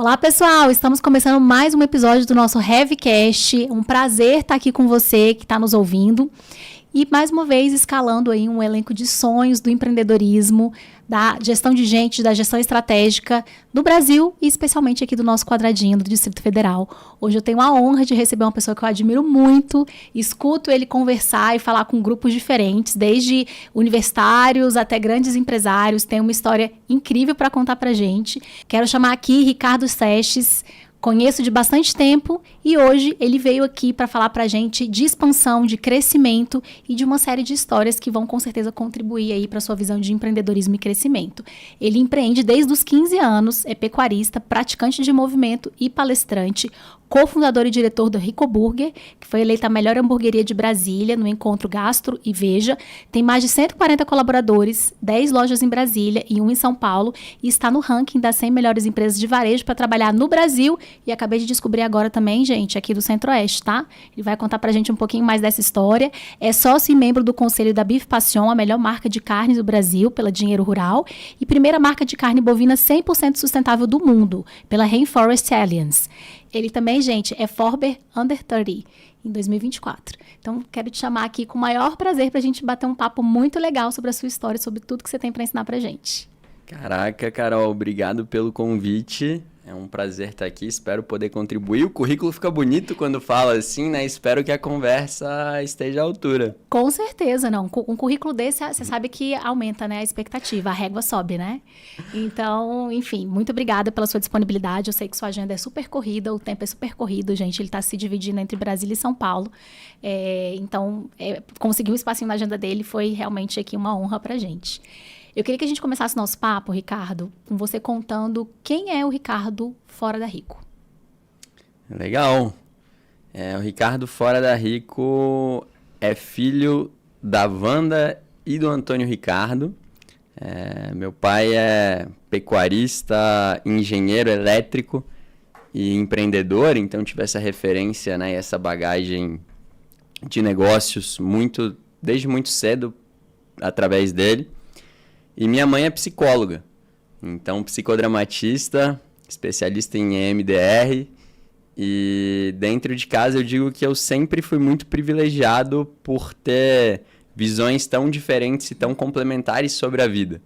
Olá, pessoal! Estamos começando mais um episódio do nosso Heavycast. Um prazer estar aqui com você que está nos ouvindo. E, mais uma vez, escalando aí um elenco de sonhos do empreendedorismo, da gestão de gente, da gestão estratégica do Brasil e especialmente aqui do nosso quadradinho do Distrito Federal. Hoje eu tenho a honra de receber uma pessoa que eu admiro muito, escuto ele conversar e falar com grupos diferentes, desde universitários até grandes empresários, tem uma história incrível para contar pra gente. Quero chamar aqui Ricardo Seixas. Conheço de bastante tempo e hoje ele veio aqui para falar para a gente de expansão, de crescimento e de uma série de histórias que vão com certeza contribuir aí para a sua visão de empreendedorismo e crescimento. Ele empreende desde os 15 anos, é pecuarista, praticante de movimento e palestrante, cofundador e diretor do Rico Burger, que foi eleita a melhor hamburgueria de Brasília no encontro Gastro e Veja. Tem mais de 140 colaboradores, 10 lojas em Brasília e 1 em São Paulo e está no ranking das 100 melhores empresas de varejo para trabalhar no Brasil. E acabei de descobrir agora também, gente, aqui do Centro-Oeste, tá? Ele vai contar pra gente um pouquinho mais dessa história. É sócio e membro do conselho da Beef Passion, a melhor marca de carnes do Brasil, pela Dinheiro Rural, e primeira marca de carne bovina 100% sustentável do mundo, pela Rainforest Alliance. Ele também, gente, é Forbes Under 30 em 2024. Então, quero te chamar aqui com o maior prazer pra gente bater um papo muito legal sobre a sua história, sobre tudo que você tem pra ensinar pra gente. Caraca, Carol, obrigado pelo convite. É um prazer estar aqui, espero poder contribuir. O currículo fica bonito quando fala assim, né? Espero que a conversa esteja à altura. Com certeza, não. Um currículo desse, você sabe que aumenta, né, a expectativa, a régua sobe, né? Então, enfim, muito obrigada pela sua disponibilidade. Eu sei que sua agenda é super corrida, o tempo é super corrido, gente. Ele está se dividindo entre Brasília e São Paulo. Então, conseguir um espacinho na agenda dele foi realmente aqui uma honra pra gente. Eu queria que a gente começasse nosso papo, Ricardo, com você contando quem é o Ricardo fora da Rico. Legal. O Ricardo fora da Rico é filho da Wanda e do Antônio Ricardo. Meu pai é pecuarista, engenheiro elétrico e empreendedor, então tive essa referência, né, e essa bagagem de negócios desde muito cedo através dele. E minha mãe é psicóloga, então psicodramatista, especialista em EMDR, e dentro de casa eu digo que eu sempre fui muito privilegiado por ter visões tão diferentes e tão complementares sobre a vida.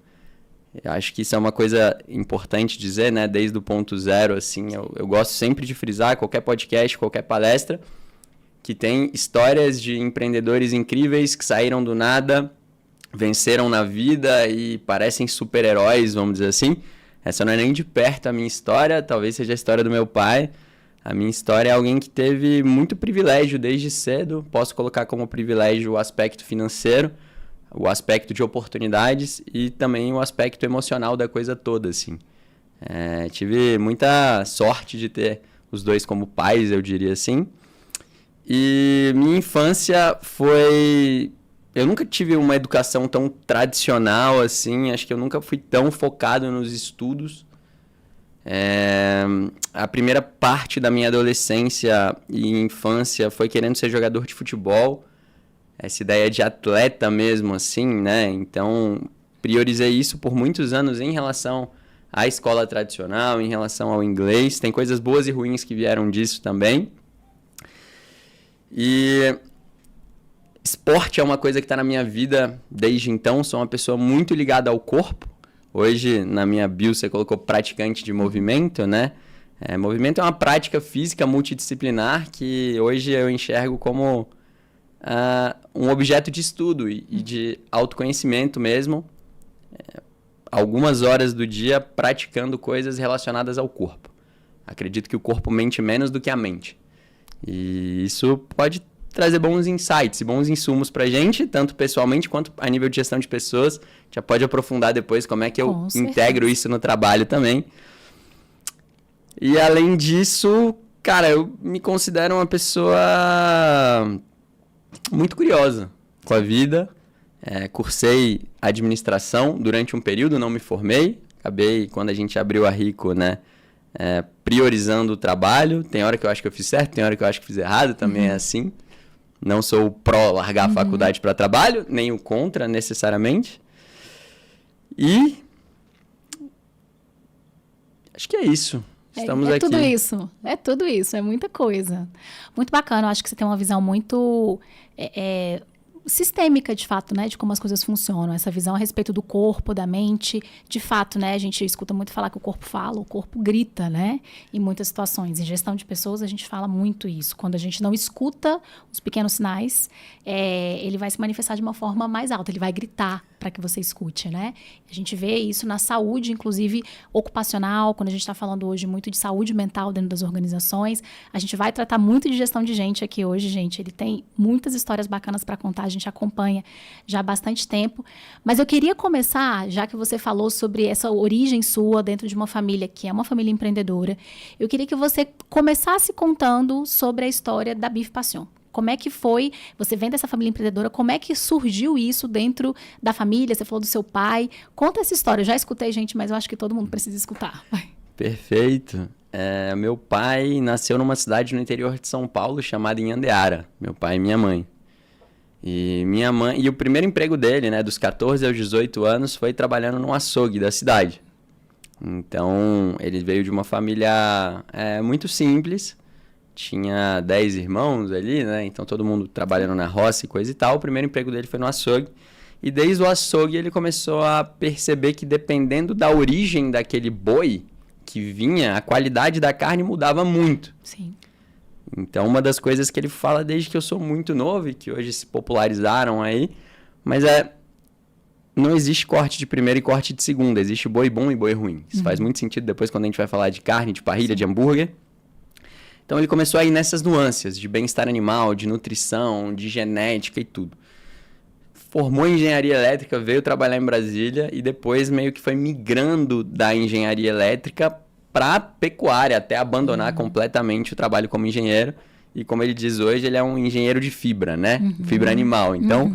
Eu acho que isso é uma coisa importante dizer, né? Desde o ponto zero, assim, eu gosto sempre de frisar, qualquer podcast, qualquer palestra, que tem histórias de empreendedores incríveis que saíram do nada, venceram na vida e parecem super-heróis, vamos dizer assim. Essa não é nem de perto a minha história, talvez seja a história do meu pai. A minha história é alguém que teve muito privilégio desde cedo. Posso colocar como privilégio o aspecto financeiro, o aspecto de oportunidades e também o aspecto emocional da coisa toda, assim. Tive muita sorte de ter os dois como pais, eu diria assim. E minha infância foi... Eu nunca tive uma educação tão tradicional assim, acho que eu nunca fui tão focado nos estudos. A primeira parte da minha adolescência e infância foi querendo ser jogador de futebol, essa ideia de atleta mesmo, assim, né? Então, priorizei isso por muitos anos em relação à escola tradicional, em relação ao inglês. Tem coisas boas e ruins que vieram disso também. E... esporte é uma coisa que está na minha vida desde então, sou uma pessoa muito ligada ao corpo. Hoje, na minha bio, você colocou praticante de movimento, né? Movimento é uma prática física multidisciplinar que hoje eu enxergo como um objeto de estudo e de autoconhecimento mesmo. Algumas horas do dia praticando coisas relacionadas ao corpo. Acredito que o corpo mente menos do que a mente. E isso pode trazer bons insights e bons insumos pra gente, tanto pessoalmente quanto a nível de gestão de pessoas. Já pode aprofundar depois como é que eu integro isso no trabalho também. E além disso, cara, eu me considero uma pessoa muito curiosa com a vida. Cursei administração durante um período, não me formei. Acabei, quando a gente abriu a Rico, né, priorizando o trabalho. Tem hora que eu acho que eu fiz certo, tem hora que eu acho que fiz errado, também é assim. Não sou o pró largar a faculdade para trabalho, nem o contra necessariamente. E acho que é isso. estamos é aqui. tudo isso, é muita coisa. Muito bacana, eu acho que você tem uma visão muito sistêmica, de fato, né, de como as coisas funcionam, essa visão a respeito do corpo, da mente, de fato, né, a gente escuta muito falar que o corpo fala, o corpo grita, né, em muitas situações. Em gestão de pessoas, a gente fala muito isso. Quando a gente não escuta os pequenos sinais, ele vai se manifestar de uma forma mais alta, ele vai gritar para que você escute, né? A gente vê isso na saúde, inclusive ocupacional, quando a gente está falando hoje muito de saúde mental dentro das organizações. A gente vai tratar muito de gestão de gente aqui hoje, gente. Ele tem muitas histórias bacanas para contar, a gente acompanha já há bastante tempo. Mas eu queria começar, já que você falou sobre essa origem sua dentro de uma família que é uma família empreendedora, eu queria que você começasse contando sobre a história da Bife Passion. Como é que foi, você vem dessa família empreendedora, como é que surgiu isso dentro da família? Você falou do seu pai. Conta essa história. Eu já escutei, gente, mas eu acho que todo mundo precisa escutar. Perfeito. Meu pai nasceu numa cidade no interior de São Paulo chamada Inhandeara. Meu pai e minha mãe. E o primeiro emprego dele, né, dos 14 aos 18 anos, foi trabalhando num açougue da cidade. Então, ele veio de uma família muito simples. Tinha 10 irmãos ali, né? Então todo mundo trabalhando na roça e coisa e tal. O primeiro emprego dele foi no açougue. E desde o açougue ele começou a perceber que dependendo da origem daquele boi que vinha, a qualidade da carne mudava muito. Sim. Então uma das coisas que ele fala desde que eu sou muito novo e que hoje se popularizaram aí, mas não existe corte de primeira e corte de segunda. Existe boi bom e boi ruim. Isso faz muito sentido depois quando a gente vai falar de carne, de parrilha, de hambúrguer. Então ele começou a ir nessas nuances de bem-estar animal, de nutrição, de genética e tudo. Formou em engenharia elétrica, veio trabalhar em Brasília e depois meio que foi migrando da engenharia elétrica para pecuária, até abandonar completamente o trabalho como engenheiro. E como ele diz hoje, ele é um engenheiro de fibra, né? Fibra animal. Então,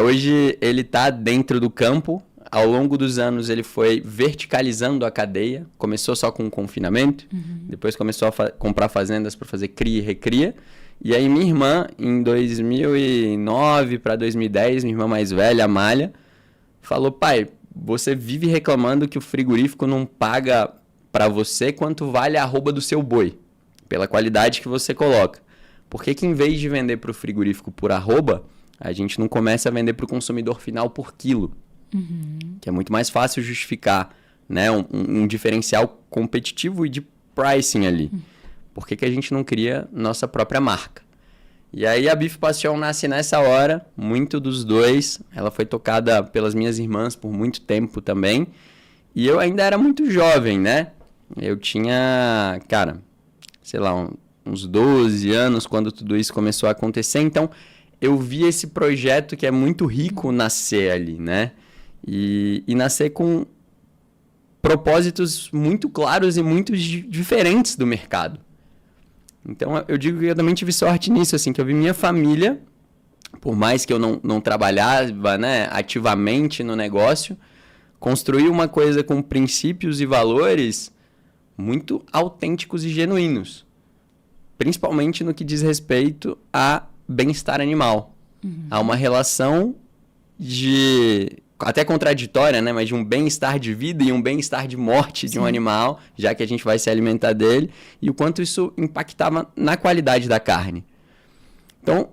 hoje ele está dentro do campo. Ao longo dos anos, ele foi verticalizando a cadeia. Começou só com o confinamento. Depois começou a comprar fazendas para fazer cria e recria. E aí minha irmã, em 2009 para 2010, minha irmã mais velha, a Malha, falou: pai, você vive reclamando que o frigorífico não paga para você quanto vale a arroba do seu boi, pela qualidade que você coloca. Por que em vez de vender para o frigorífico por arroba, a gente não começa a vender para o consumidor final por quilo? Que é muito mais fácil justificar, né, um diferencial competitivo e de pricing ali. Por que a gente não cria nossa própria marca? E aí a Bife Passion nasce nessa hora, muito dos dois. Ela foi tocada pelas minhas irmãs por muito tempo também. E eu ainda era muito jovem, né? Eu tinha, cara, sei lá, uns 12 anos quando tudo isso começou a acontecer. Então eu vi esse projeto que é muito rico nascer ali, né? E nascer com propósitos muito claros e muito diferentes do mercado. Então, eu digo que eu também tive sorte nisso, assim, que eu vi minha família, por mais que eu não trabalhava, né, ativamente no negócio, construir uma coisa com princípios e valores muito autênticos e genuínos. Principalmente no que diz respeito a bem-estar animal. Há uma relação até contraditória, né? Mas de um bem-estar de vida e um bem-estar de morte de um animal, já que a gente vai se alimentar dele, e o quanto isso impactava na qualidade da carne. Então,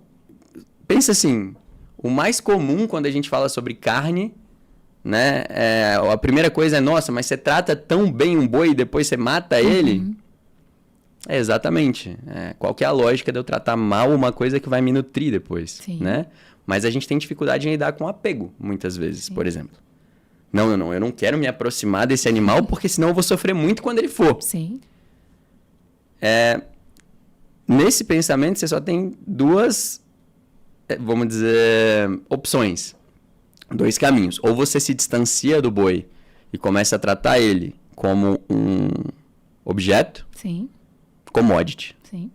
pensa assim, o mais comum quando a gente fala sobre carne, né? A primeira coisa é, nossa, mas você trata tão bem um boi e depois você mata ele? Exatamente. Qual que é a lógica de eu tratar mal uma coisa que vai me nutrir depois, né? Mas a gente tem dificuldade em lidar com apego, muitas vezes, por exemplo. Não, eu não quero me aproximar desse animal porque senão eu vou sofrer muito quando ele for. Sim. Nesse pensamento, você só tem duas, vamos dizer, opções. 2 caminhos. Ou você se distancia do boi e começa a tratar ele como um objeto, commodity. Sim.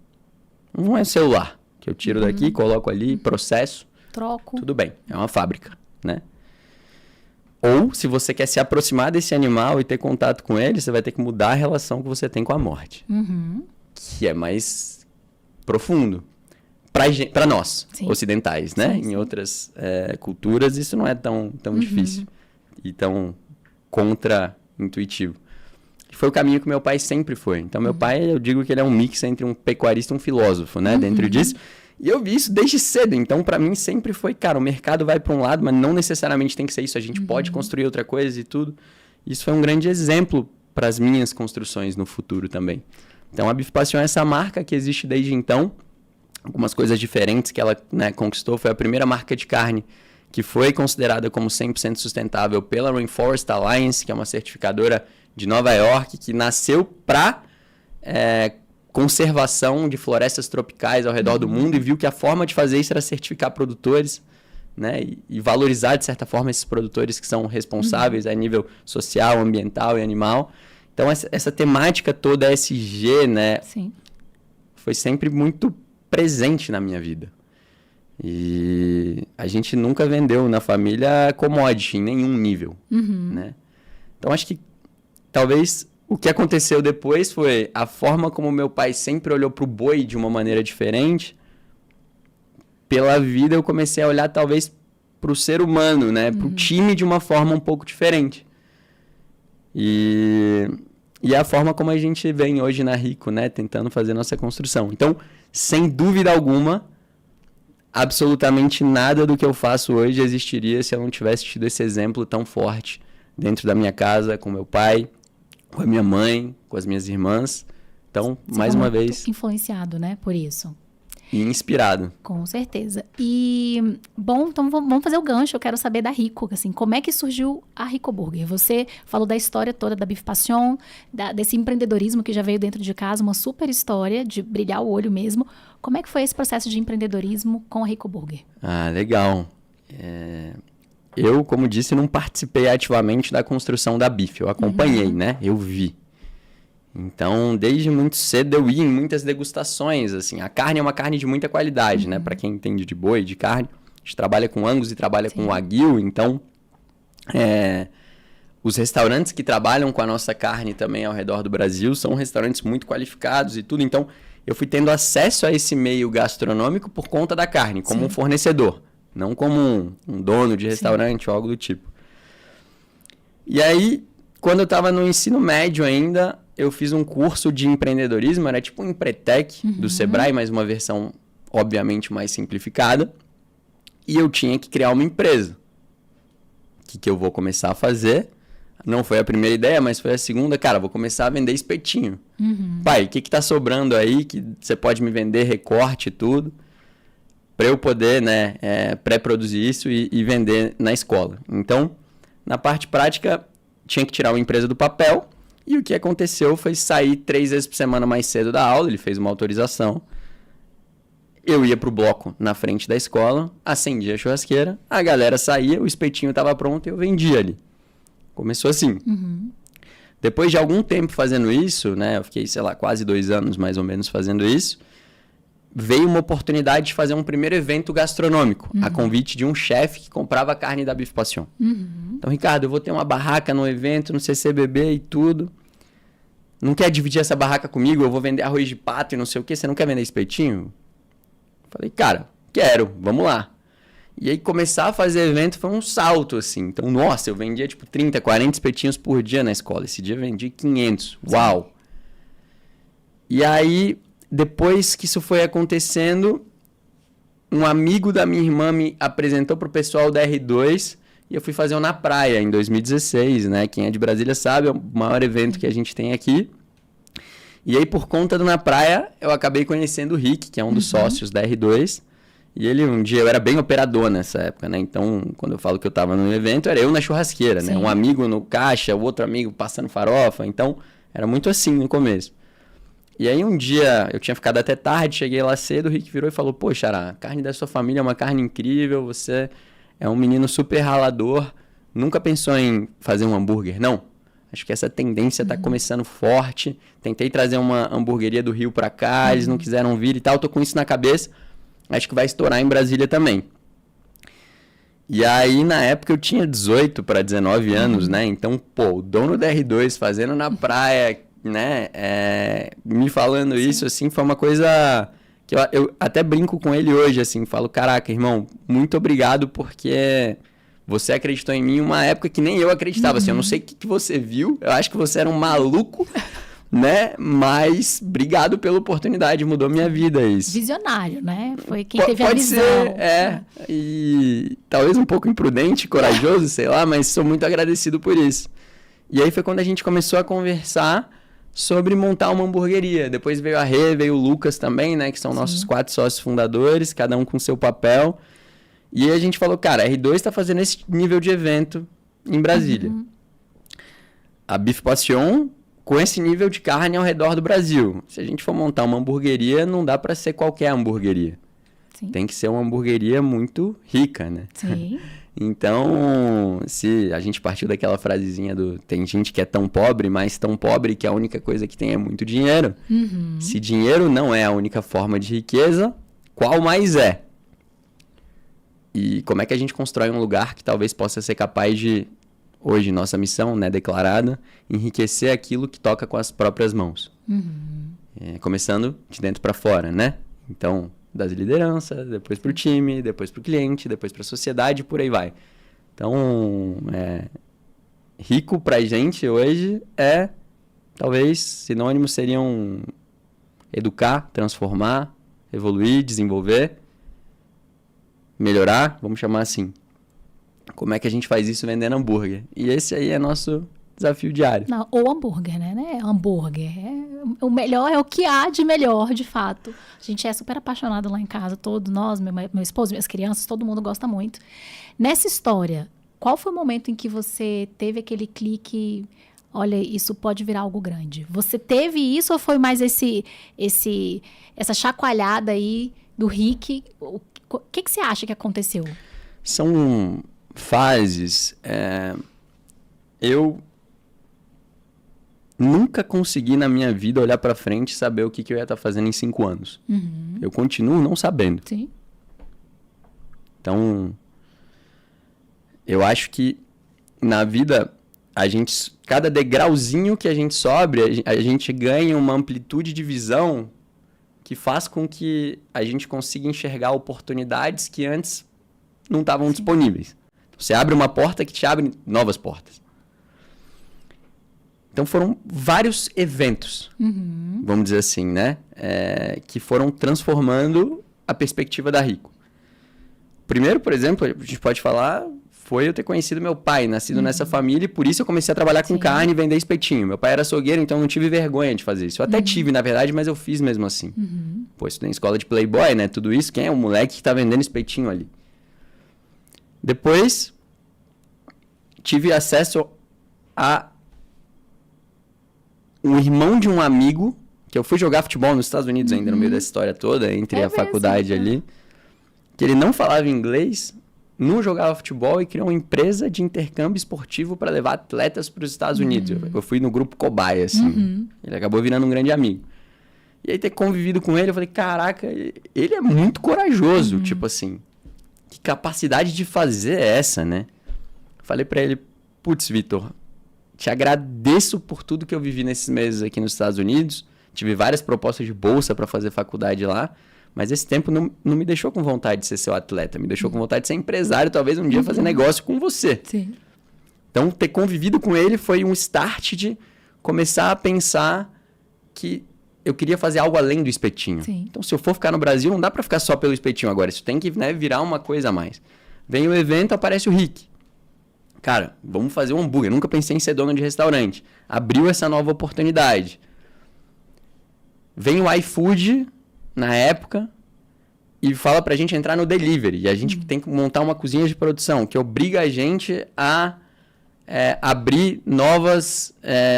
Não é celular, que eu tiro daqui, coloco ali, processo. Troco. Tudo bem, é uma fábrica, né? Ou, se você quer se aproximar desse animal e ter contato com ele, você vai ter que mudar a relação que você tem com a morte. Que é mais profundo. Para nós, ocidentais, né? Em outras culturas, isso não é tão difícil e tão contra-intuitivo. que foi o caminho que meu pai sempre foi. Então, meu pai, eu digo que ele é um mix entre um pecuarista e um filósofo, né? Dentro disso. E eu vi isso desde cedo. Então, para mim, sempre foi, cara, o mercado vai para um lado, mas não necessariamente tem que ser isso. A gente pode construir outra coisa e tudo. Isso foi um grande exemplo para as minhas construções no futuro também. Então, a Bife Passion é essa marca que existe desde então. Algumas coisas diferentes que ela, né, conquistou. Foi a primeira marca de carne que foi considerada como 100% sustentável pela Rainforest Alliance, que é uma certificadora de Nova York, que nasceu para conservação de florestas tropicais ao redor do mundo e viu que a forma de fazer isso era certificar produtores, né, e valorizar, de certa forma, esses produtores que são responsáveis a nível social, ambiental e animal. Então, essa temática toda ESG, né, Sim. foi sempre muito presente na minha vida. E a gente nunca vendeu na família commodity em nenhum nível, né? Então, acho que talvez o que aconteceu depois foi a forma como meu pai sempre olhou para o boi de uma maneira diferente. Pela vida, eu comecei a olhar talvez para o ser humano, né? Para o time de uma forma um pouco diferente. E é a forma como a gente vem hoje na Rico, né? Tentando fazer nossa construção. Então, sem dúvida alguma, absolutamente nada do que eu faço hoje existiria se eu não tivesse tido esse exemplo tão forte dentro da minha casa, com meu pai, com a minha mãe, com as minhas irmãs. Então, Você mais foi uma muito vez... influenciado, né, por isso. E inspirado. Com certeza. E, bom, então vamos fazer o gancho. Eu quero saber da Rico, assim, como é que surgiu a Rico Burger? Você falou da história toda da Bife Passion, desse empreendedorismo que já veio dentro de casa, uma super história de brilhar o olho mesmo. Como é que foi esse processo de empreendedorismo com a Rico Burger? Ah, legal. Eu, como disse, não participei ativamente da construção da Bife. Eu acompanhei, né? Eu vi. Então, desde muito cedo eu ia em muitas degustações, assim. A carne é uma carne de muita qualidade, né? Para quem entende de boi, de carne. A gente trabalha com Angus e trabalha com Wagyu, então... Os restaurantes que trabalham com a nossa carne também ao redor do Brasil são restaurantes muito qualificados e tudo. Então, eu fui tendo acesso a esse meio gastronômico por conta da carne, como um fornecedor. Não como um dono de restaurante ou algo do tipo. E aí, quando eu estava no ensino médio ainda, eu fiz um curso de empreendedorismo. Era tipo um Empretec do Sebrae, mas uma versão, obviamente, mais simplificada. E eu tinha que criar uma empresa. O que eu vou começar a fazer? Não foi a primeira ideia, mas foi a segunda. Cara, vou começar a vender espetinho. Pai, o que tá sobrando aí que você pode me vender, recorte e tudo, para eu poder, né, pré-produzir isso e vender na escola. Então, na parte prática, tinha que tirar uma empresa do papel. E o que aconteceu foi sair 3 vezes por semana mais cedo da aula. Ele fez uma autorização. Eu ia pro bloco na frente da escola, acendia a churrasqueira, a galera saía, o espetinho estava pronto e eu vendia ali. Começou assim. Depois de algum tempo fazendo isso, né, eu fiquei, sei lá, quase 2 anos mais ou menos fazendo isso, veio uma oportunidade de fazer um primeiro evento gastronômico, a convite de um chefe que comprava a carne da Bife Passion. Então, Ricardo, eu vou ter uma barraca no evento, no CCBB e tudo. Não quer dividir essa barraca comigo? Eu vou vender arroz de pato e não sei o quê. Você não quer vender espetinho? Falei, cara, quero, vamos lá. E aí começar a fazer evento foi um salto, assim. Então, nossa, eu vendia tipo 30, 40 espetinhos por dia na escola. Esse dia eu vendi 500. Uau! E aí, depois que isso foi acontecendo, um amigo da minha irmã me apresentou pro pessoal da R2 e eu fui fazer um na praia em 2016, né? Quem é de Brasília sabe, é o maior evento que a gente tem aqui. E aí, por conta do Na Praia, eu acabei conhecendo o Rick, que é um dos sócios da R2. E ele, um dia, eu era bem operador nessa época, né? Então, quando eu falo que eu tava no evento, era eu na churrasqueira, né? Um amigo no caixa, o outro amigo passando farofa. Então, era muito assim no começo. E aí, um dia, eu tinha ficado até tarde, cheguei lá cedo, o Rick virou e falou, pô, Xará, a carne da sua família é uma carne incrível, você é um menino super ralador, nunca pensou em fazer um hambúrguer, não? Acho que essa tendência está começando forte. Tentei trazer uma hamburgueria do Rio para cá, eles não quiseram vir e tal. Tô com isso na cabeça. Acho que vai estourar em Brasília também. E aí, na época, eu tinha 18 para 19 anos, né? Então, pô, o dono da R2 fazendo na praia, né? Me falando isso, assim, foi uma coisa que eu até brinco com ele hoje, assim. Falo, caraca, irmão, muito obrigado porque Você acreditou em mim em uma época que nem eu acreditava. Assim, eu não sei o que você viu. Eu acho que você era um maluco, né? Mas obrigado pela oportunidade. Mudou minha vida isso. Visionário, né? Foi quem teve a Pode visão. ser, E talvez um pouco imprudente, corajoso, sei lá. Mas sou muito agradecido por isso. E aí foi quando a gente começou a conversar sobre montar uma hamburgueria. Depois veio a Rê, veio o Lucas também, né? Que são nossos 4 sócios fundadores, cada um com seu papel. E aí a gente falou, cara, a R2 está fazendo esse nível de evento em Brasília. A Beef Passion com esse nível de carne ao redor do Brasil. Se a gente for montar uma hamburgueria, não dá para ser qualquer hamburgueria. Sim. Tem que ser uma hamburgueria muito rica, né? Sim. Então, se a gente partiu daquela frasezinha do tem gente que é tão pobre, mas tão pobre que a única coisa que tem é muito dinheiro. Se dinheiro não é a única forma de riqueza, qual mais é? E como é que a gente constrói um lugar que talvez possa ser capaz de, hoje, nossa missão, né, declarada, enriquecer aquilo que toca com as próprias mãos. Começando de dentro para fora, né? Então, das lideranças, depois para o time, depois para o cliente, depois para a sociedade, por aí vai. Então, rico para a gente hoje talvez, sinônimos seriam educar, transformar, evoluir, desenvolver, melhorar, vamos chamar assim. Como é que a gente faz isso vendendo hambúrguer? E esse aí é nosso desafio diário. Não, ou hambúrguer, né? Hambúrguer. O melhor é o que há de melhor, de fato. A gente é super apaixonado lá em casa, todos nós, meu esposo, minhas crianças, todo mundo gosta muito. Nessa história, qual foi o momento em que você teve aquele clique, olha, isso pode virar algo grande? Você teve isso ou foi mais essa chacoalhada aí do Rick? O que você acha que aconteceu? São fases. Eu nunca consegui na minha vida olhar pra frente e saber o que eu ia estar fazendo em 5 anos. Eu continuo não sabendo. Sim. Então, eu acho que na vida, cada degrauzinho que a gente sobe, a gente ganha uma amplitude de visão que faz com que a gente consiga enxergar oportunidades que antes não estavam disponíveis. Você abre uma porta que te abre novas portas. Então foram vários eventos, vamos dizer assim, né? Que foram transformando a perspectiva da Rico. Primeiro, por exemplo, a gente pode falar, foi eu ter conhecido meu pai, nascido nessa família, e por isso eu comecei a trabalhar com carne e vender espetinho. Meu pai era açougueiro, então não tive vergonha de fazer isso. Eu até tive, na verdade, mas eu fiz mesmo assim. Pô, estudei em escola de playboy, né? Tudo isso, quem é o moleque que tá vendendo espetinho ali? Depois, tive acesso a um irmão de um amigo, que eu fui jogar futebol nos Estados Unidos ainda, no meio dessa história toda, entre a faculdade ali, que ele não falava inglês, não jogava futebol e criou uma empresa de intercâmbio esportivo para levar atletas para os Estados Unidos. Eu fui no grupo cobaia, assim. Ele acabou virando um grande amigo. E aí, ter convivido com ele, eu falei, caraca, ele é muito corajoso, tipo assim. Que capacidade de fazer é essa, né? Falei para ele, putz, Vitor, te agradeço por tudo que eu vivi nesses meses aqui nos Estados Unidos. Tive várias propostas de bolsa para fazer faculdade lá. Mas esse tempo não me deixou com vontade de ser seu atleta. Me deixou com vontade de ser empresário, talvez um dia fazer negócio com você. Sim. Então, ter convivido com ele foi um start de começar a pensar que eu queria fazer algo além do espetinho. Sim. Então, se eu for ficar no Brasil, não dá para ficar só pelo espetinho agora. Isso tem que, né, virar uma coisa a mais. Vem o evento, aparece o Rick. Cara, vamos fazer um hambúrguer. Nunca pensei em ser dono de restaurante. Abriu essa nova oportunidade. Vem o iFood, na época, e fala pra gente entrar no delivery. E a gente tem que montar uma cozinha de produção, que obriga a gente a abrir novas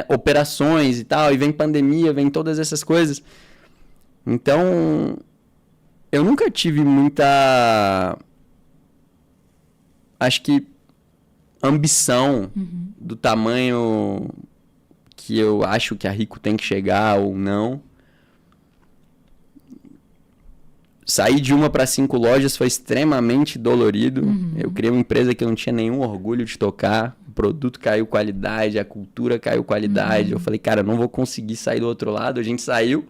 operações e tal. E vem pandemia, vem todas essas coisas. Então, eu nunca tive muita, acho que, ambição do tamanho que eu acho que a Rico tem que chegar ou não. Sair de 1 para 5 lojas foi extremamente dolorido. Eu criei uma empresa que eu não tinha nenhum orgulho de tocar. O produto caiu qualidade, a cultura caiu qualidade. Eu falei, cara, eu não vou conseguir sair do outro lado. A gente saiu.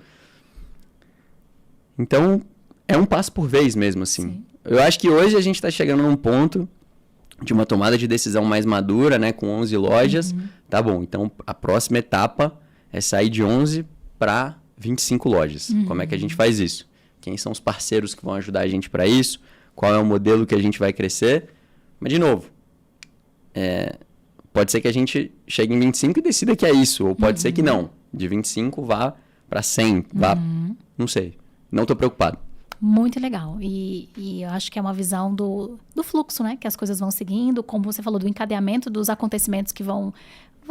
Então, é um passo por vez mesmo, assim. Sim. Eu acho que hoje a gente está chegando num ponto de uma tomada de decisão mais madura, né, com 11 lojas. Tá bom, então a próxima etapa é sair de 11 para 25 lojas. Como é que a gente faz isso? Quem são os parceiros que vão ajudar a gente para isso? Qual é o modelo que a gente vai crescer? Mas, de novo, pode ser que a gente chegue em 25 e decida que é isso, ou pode ser que não. De 25 vá para 100, vá... Não sei. Não estou preocupado. Muito legal. E eu acho que é uma visão do fluxo, né? Que as coisas vão seguindo, como você falou, do encadeamento dos acontecimentos que vão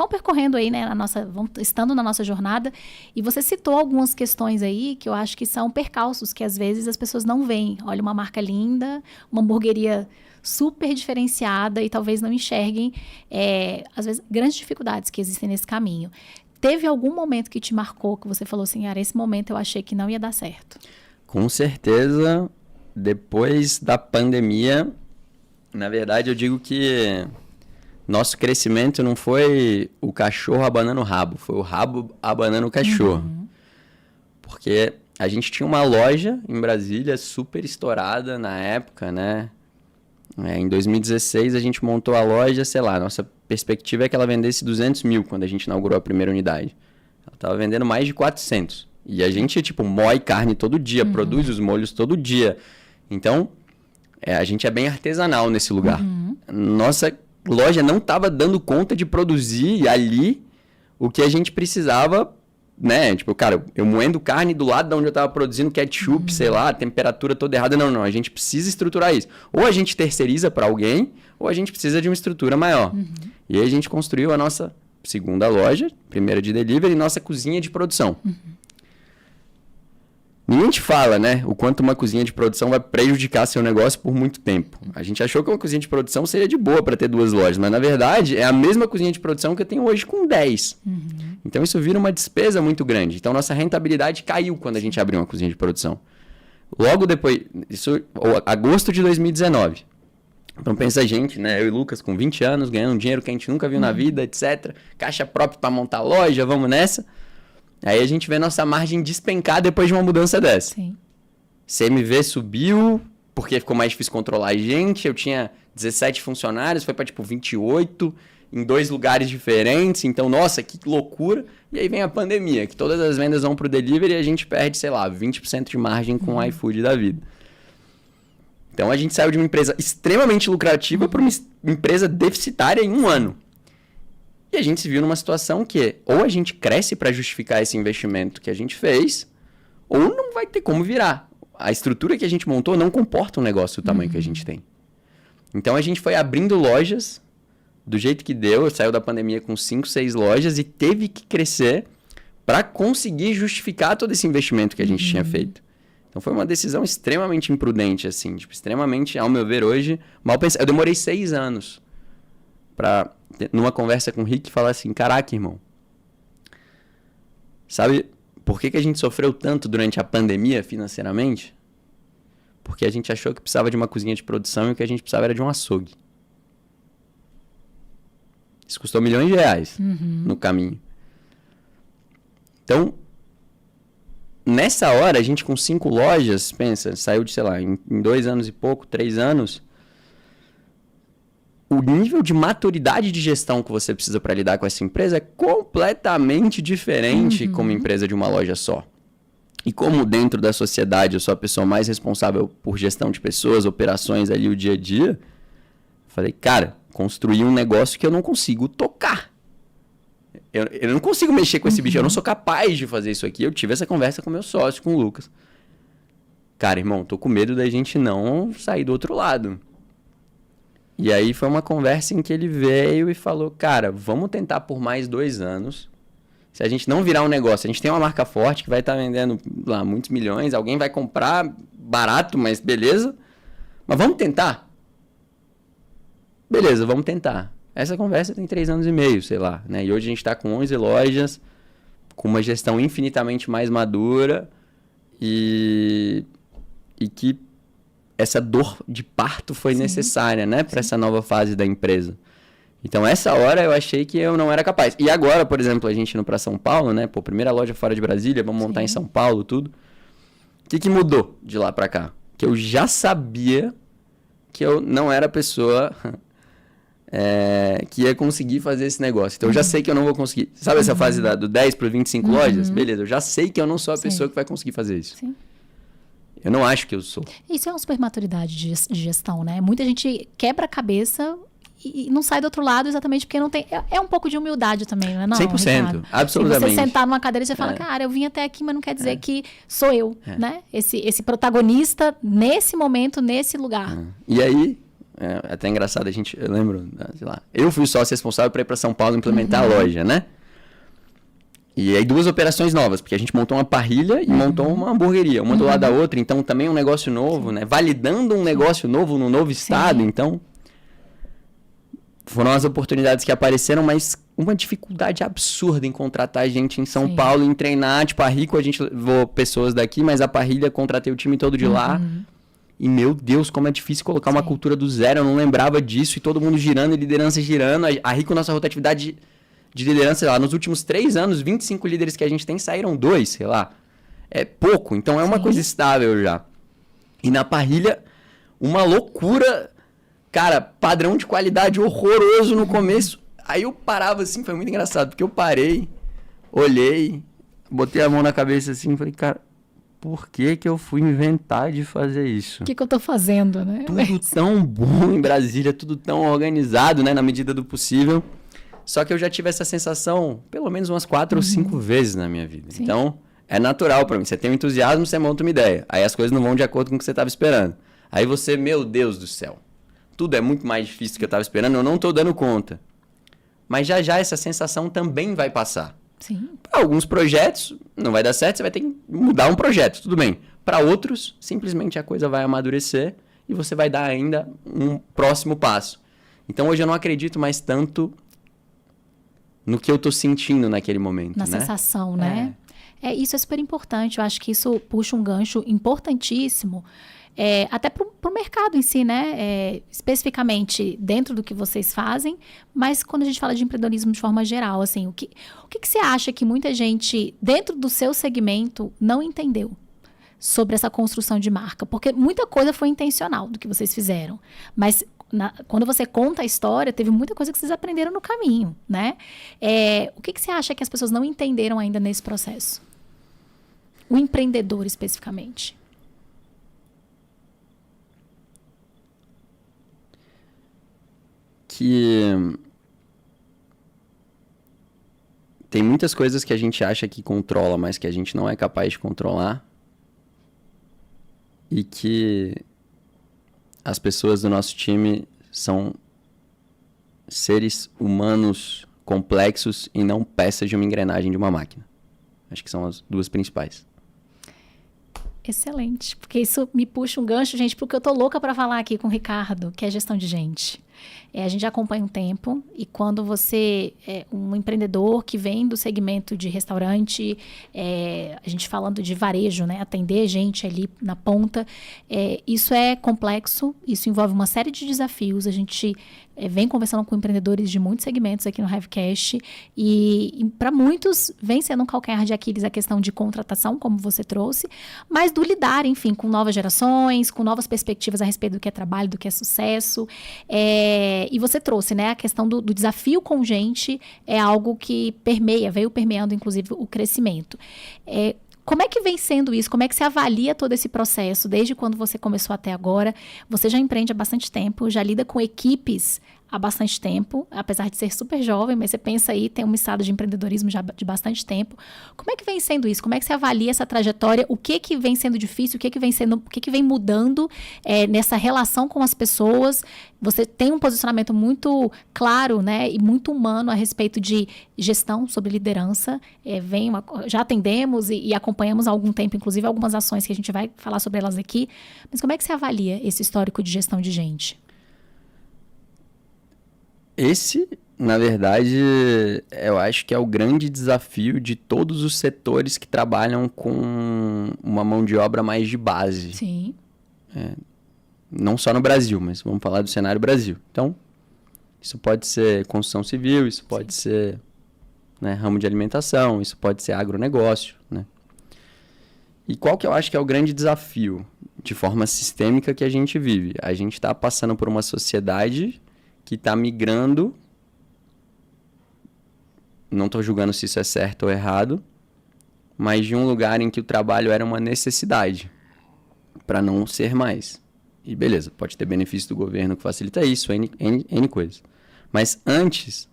percorrendo aí, né? Vão estando na nossa jornada. E você citou algumas questões aí que eu acho que são percalços, que às vezes as pessoas não veem. Olha, uma marca linda, uma hamburgueria super diferenciada e talvez não enxerguem, às vezes, grandes dificuldades que existem nesse caminho. Teve algum momento que te marcou, que você falou assim, cara, esse momento eu achei que não ia dar certo? Com certeza, depois da pandemia, na verdade eu digo que nosso crescimento não foi o cachorro abanando o rabo, foi o rabo abanando o cachorro. Porque a gente tinha uma loja em Brasília super estourada na época, né? Em 2016 a gente montou a loja, sei lá, nossa perspectiva é que ela vendesse 200 mil quando a gente inaugurou a primeira unidade. Ela estava vendendo mais de 400. E a gente, moe carne todo dia, produz os molhos todo dia. Então, a gente é bem artesanal nesse lugar. Nossa loja não estava dando conta de produzir ali o que a gente precisava, né? Cara, eu moendo carne do lado de onde eu estava produzindo ketchup, sei lá, a temperatura toda errada. Não, a gente precisa estruturar isso. Ou a gente terceiriza para alguém, ou a gente precisa de uma estrutura maior. E aí a gente construiu a nossa segunda loja, primeira de delivery, e nossa cozinha de produção. Ninguém te fala, né, o quanto uma cozinha de produção vai prejudicar seu negócio por muito tempo. A gente achou que uma cozinha de produção seria de boa para ter 2 lojas, mas na verdade é a mesma cozinha de produção que eu tenho hoje com 10. Então isso vira uma despesa muito grande. Então nossa rentabilidade caiu quando a gente abriu uma cozinha de produção. Logo depois, agosto de 2019. Então pensa a gente, né, eu e o Lucas com 20 anos, ganhando um dinheiro que a gente nunca viu na vida, etc. Caixa própria para montar loja, vamos nessa. Aí a gente vê nossa margem despencar depois de uma mudança dessa. Sim. CMV subiu, porque ficou mais difícil controlar a gente. Eu tinha 17 funcionários, foi para 28, em 2 lugares diferentes. Então, nossa, que loucura. E aí vem a pandemia, que todas as vendas vão para o delivery e a gente perde, sei lá, 20% de margem com o iFood da vida. Então, a gente saiu de uma empresa extremamente lucrativa para uma empresa deficitária em 1 ano. E a gente se viu numa situação que ou a gente cresce para justificar esse investimento que a gente fez, ou não vai ter como virar. A estrutura que a gente montou não comporta um negócio do tamanho que a gente tem. Então a gente foi abrindo lojas do jeito que deu, saiu da pandemia com 5, 6 lojas e teve que crescer para conseguir justificar todo esse investimento que a gente tinha feito. Então foi uma decisão extremamente imprudente, assim, extremamente, ao meu ver hoje, mal pensado. Eu demorei 6 anos para, numa conversa com o Rick, falar assim, caraca, irmão, sabe por que a gente sofreu tanto durante a pandemia financeiramente? Porque a gente achou que precisava de uma cozinha de produção e o que a gente precisava era de um açougue. Isso custou milhões de reais no caminho. Então, nessa hora, a gente com 5 lojas, pensa, saiu de, sei lá, em 2 anos e pouco, 3 anos, o nível de maturidade de gestão que você precisa para lidar com essa empresa é completamente diferente como empresa de uma loja só. E como dentro da sociedade eu sou a pessoa mais responsável por gestão de pessoas, operações ali, o dia a dia, falei, cara, construí um negócio que eu não consigo tocar. Eu não consigo mexer com esse bicho, eu não sou capaz de fazer isso aqui. Eu tive essa conversa com meu sócio, com o Lucas. Cara, irmão, tô com medo da gente não sair do outro lado. E aí foi uma conversa em que ele veio e falou, cara, vamos tentar por mais 2 anos. Se a gente não virar um negócio, a gente tem uma marca forte que vai estar vendendo lá muitos milhões, alguém vai comprar barato, mas beleza. Mas vamos tentar? Beleza, vamos tentar. Essa conversa tem 3 anos e meio, sei lá, né? E hoje a gente está com 11 lojas, com uma gestão infinitamente mais madura e que essa dor de parto foi necessária, né? Para essa nova fase da empresa. Então, essa hora eu achei que eu não era capaz. E agora, por exemplo, a gente indo para São Paulo, né? Pô, primeira loja fora de Brasília, vamos montar em São Paulo, tudo. O que mudou de lá para cá? Que eu já sabia que eu não era a pessoa que ia conseguir fazer esse negócio. Então, eu já sei que eu não vou conseguir. Sabe essa fase do 10 para 25 lojas? Beleza, eu já sei que eu não sou a pessoa que vai conseguir fazer isso. Sim. Eu não acho que eu sou. Isso é uma super maturidade de gestão, né? Muita gente quebra a cabeça e não sai do outro lado exatamente porque não tem... É um pouco de humildade também, não é? Não, 100%, Ricardo? absolutamente. E você sentar numa cadeira e você fala, cara, eu vim até aqui, mas não quer dizer que sou eu, né? Esse protagonista nesse momento, nesse lugar. E aí, é até engraçado, eu lembro, sei lá, eu fui o sócio responsável para ir para São Paulo implementar a loja, né? E aí 2 operações novas, porque a gente montou uma parrilha e montou uma hamburgueria, uma do lado da outra, então também um negócio novo, né? Validando um negócio novo no novo estado, então foram as oportunidades que apareceram, mas uma dificuldade absurda em contratar gente em São Paulo, em treinar, tipo, a Rico a gente levou pessoas daqui, mas a parrilha contratei o time todo de lá. E, meu Deus, como é difícil colocar uma cultura do zero, eu não lembrava disso, e todo mundo girando, e liderança girando, a Rico, nossa rotatividade de liderança, sei lá, nos últimos 3 anos, 25 líderes que a gente tem, saíram 2, sei lá. É pouco, então é uma coisa estável já. E na parrilha, uma loucura, cara, padrão de qualidade horroroso no começo. Aí eu parava assim, foi muito engraçado, porque eu parei, olhei, botei a mão na cabeça assim e falei, cara, por que eu fui inventar de fazer isso? O que eu tô fazendo, né? Tudo tão bom em Brasília, tudo tão organizado, né, na medida do possível. Só que eu já tive essa sensação pelo menos umas 4 ou 5 vezes na minha vida. Sim. Então, é natural pra mim. Você tem um entusiasmo, você monta uma ideia. Aí as coisas não vão de acordo com o que você estava esperando. Aí você, meu Deus do céu, tudo é muito mais difícil do que eu estava esperando, eu não tô dando conta. Mas já essa sensação também vai passar. Sim. Para alguns projetos, não vai dar certo, você vai ter que mudar um projeto, tudo bem. Para outros, simplesmente a coisa vai amadurecer e você vai dar ainda um próximo passo. Então, hoje eu não acredito mais tanto no que eu tô sentindo naquele momento, Na sensação, né? Isso é super importante. Eu acho que isso puxa um gancho importantíssimo, até pro mercado em si, né? Especificamente dentro do que vocês fazem, mas quando a gente fala de empreendedorismo de forma geral, assim, o que você acha que muita gente, dentro do seu segmento, não entendeu sobre essa construção de marca? Porque muita coisa foi intencional do que vocês fizeram, mas quando você conta a história, teve muita coisa que vocês aprenderam no caminho, né? O que você acha que as pessoas não entenderam ainda nesse processo? O empreendedor, especificamente. Que tem muitas coisas que a gente acha que controla, mas que a gente não é capaz de controlar. E que as pessoas do nosso time são seres humanos complexos e não peças de uma engrenagem de uma máquina. Acho que são as 2 principais. Excelente, porque isso me puxa um gancho, gente, porque eu tô louca para falar aqui com o Ricardo, que é gestão de gente. A gente já acompanha um tempo e quando você é um empreendedor que vem do segmento de restaurante, a gente falando de varejo, né, atender gente ali na ponta, isso é complexo, isso envolve uma série de desafios. A gente vem conversando com empreendedores de muitos segmentos aqui no Hivecast e para muitos vem sendo um calcanhar de Aquiles a questão de contratação, como você trouxe, mas do lidar, enfim, com novas gerações, com novas perspectivas a respeito do que é trabalho, do que é sucesso. E você trouxe, né, a questão do desafio com gente é algo que veio permeando, inclusive, o crescimento. Como é que vem sendo isso? Como é que você avalia todo esse processo, desde quando você começou até agora? Você já empreende há bastante tempo, já lida com equipes há bastante tempo, apesar de ser super jovem, mas você pensa aí, tem um estado de empreendedorismo já de bastante tempo. Como é que vem sendo isso? Como é que você avalia essa trajetória? O que vem sendo difícil? O que vem mudando nessa relação com as pessoas? Você tem um posicionamento muito claro, né, e muito humano a respeito de gestão, sobre liderança. Já atendemos e acompanhamos há algum tempo, inclusive, algumas ações que a gente vai falar sobre elas aqui. Mas como é que você avalia esse histórico de gestão de gente? Esse, na verdade, eu acho que é o grande desafio de todos os setores que trabalham com uma mão de obra mais de base. Sim. Não só no Brasil, mas vamos falar do cenário Brasil. Então, isso pode ser construção civil, isso pode ser, né, ramo de alimentação, isso pode ser agronegócio, né? E qual que eu acho que é o grande desafio de forma sistêmica que a gente vive? A gente está passando por uma sociedade que está migrando, não estou julgando se isso é certo ou errado, mas de um lugar em que o trabalho era uma necessidade, para não ser mais. E beleza, pode ter benefício do governo que facilita isso, N coisas. Mas antes,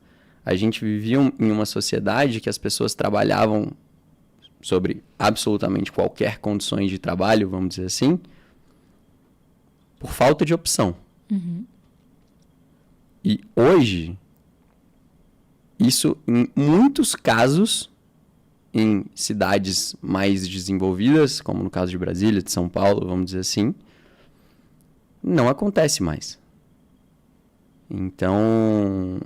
a gente vivia em uma sociedade que as pessoas trabalhavam sobre absolutamente qualquer condições de trabalho, vamos dizer assim, por falta de opção. Uhum. E hoje, isso em muitos casos, em cidades mais desenvolvidas, como no caso de Brasília, de São Paulo, vamos dizer assim, não acontece mais. Então,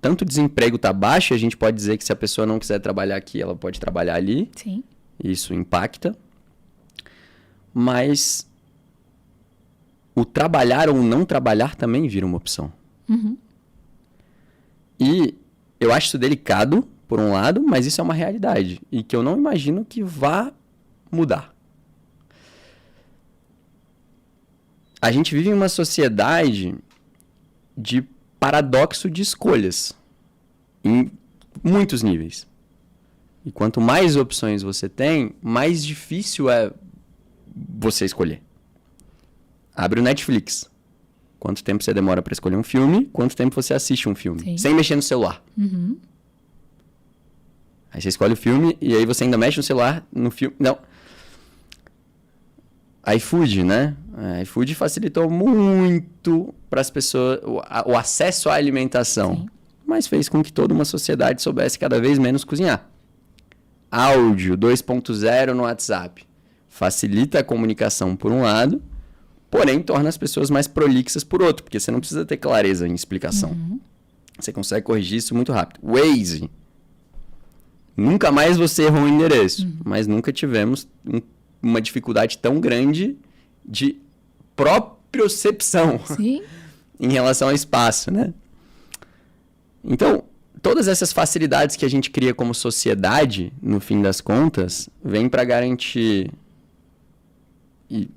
tanto o desemprego está baixo, a gente pode dizer que se a pessoa não quiser trabalhar aqui, ela pode trabalhar ali. Sim. Isso impacta. Mas o trabalhar ou não trabalhar também vira uma opção. Uhum. E eu acho isso delicado, por um lado, mas isso é uma realidade. E que eu não imagino que vá mudar. A gente vive em uma sociedade de paradoxo de escolhas. Em muitos níveis. E quanto mais opções você tem, mais difícil é você escolher. Abre o Netflix. Quanto tempo você demora para escolher um filme? Quanto tempo você assiste um filme? Sim. Sem mexer no celular. Uhum. Aí você escolhe o filme e aí você ainda mexe no celular no filme. Não. iFood, né? iFood facilitou muito para as pessoas o acesso à alimentação. Sim. Mas fez com que toda uma sociedade soubesse cada vez menos cozinhar. Áudio 2.0 no WhatsApp. Facilita a comunicação por um lado, porém torna as pessoas mais prolixas por outro, porque você não precisa ter clareza em explicação. Uhum. Você consegue corrigir isso muito rápido. Waze. Nunca mais você errou um endereço, mas nunca tivemos uma dificuldade tão grande de propriocepção Sim. em relação ao espaço, né? Então, todas essas facilidades que a gente cria como sociedade, no fim das contas, vêm para garantir, e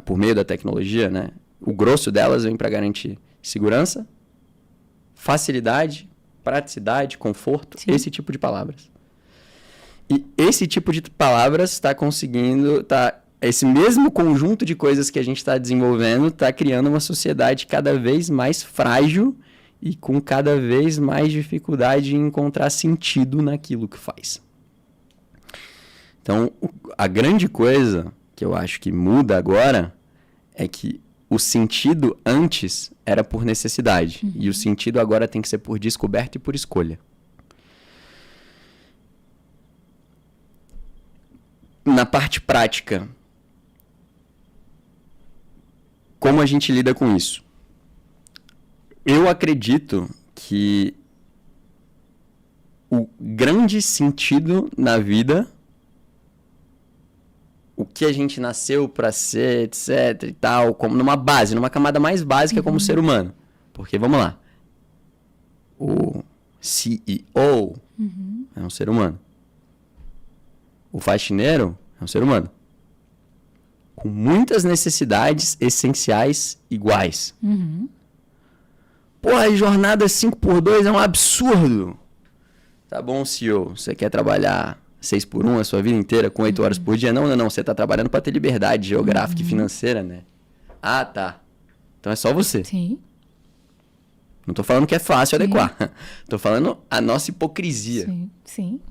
por meio da tecnologia, né? O grosso delas vem para garantir segurança, facilidade, praticidade, conforto, Sim. esse tipo de palavras. E esse tipo de palavras está conseguindo, esse mesmo conjunto de coisas que a gente está desenvolvendo está criando uma sociedade cada vez mais frágil e com cada vez mais dificuldade em encontrar sentido naquilo que faz. Então, a grande coisa que eu acho que muda agora é que o sentido antes era por necessidade. E o sentido agora tem que ser por descoberta e por escolha. Na parte prática, como a gente lida com isso? Eu acredito que o grande sentido na vida, o que a gente nasceu para ser, etc e tal, como numa base, numa camada mais básica como ser humano. Porque, vamos lá, o CEO é um ser humano. O faxineiro é um ser humano. Com muitas necessidades essenciais iguais. Uhum. Porra, a jornada 5x2 é um absurdo. Tá bom, CEO, você quer trabalhar 6x1 a sua vida inteira com 8 horas por dia? Não, você tá trabalhando para ter liberdade geográfica e financeira, né? Ah, tá. Então é só você. Sim. Não tô falando que é fácil adequar. Tô falando a nossa hipocrisia. Sim. Sim.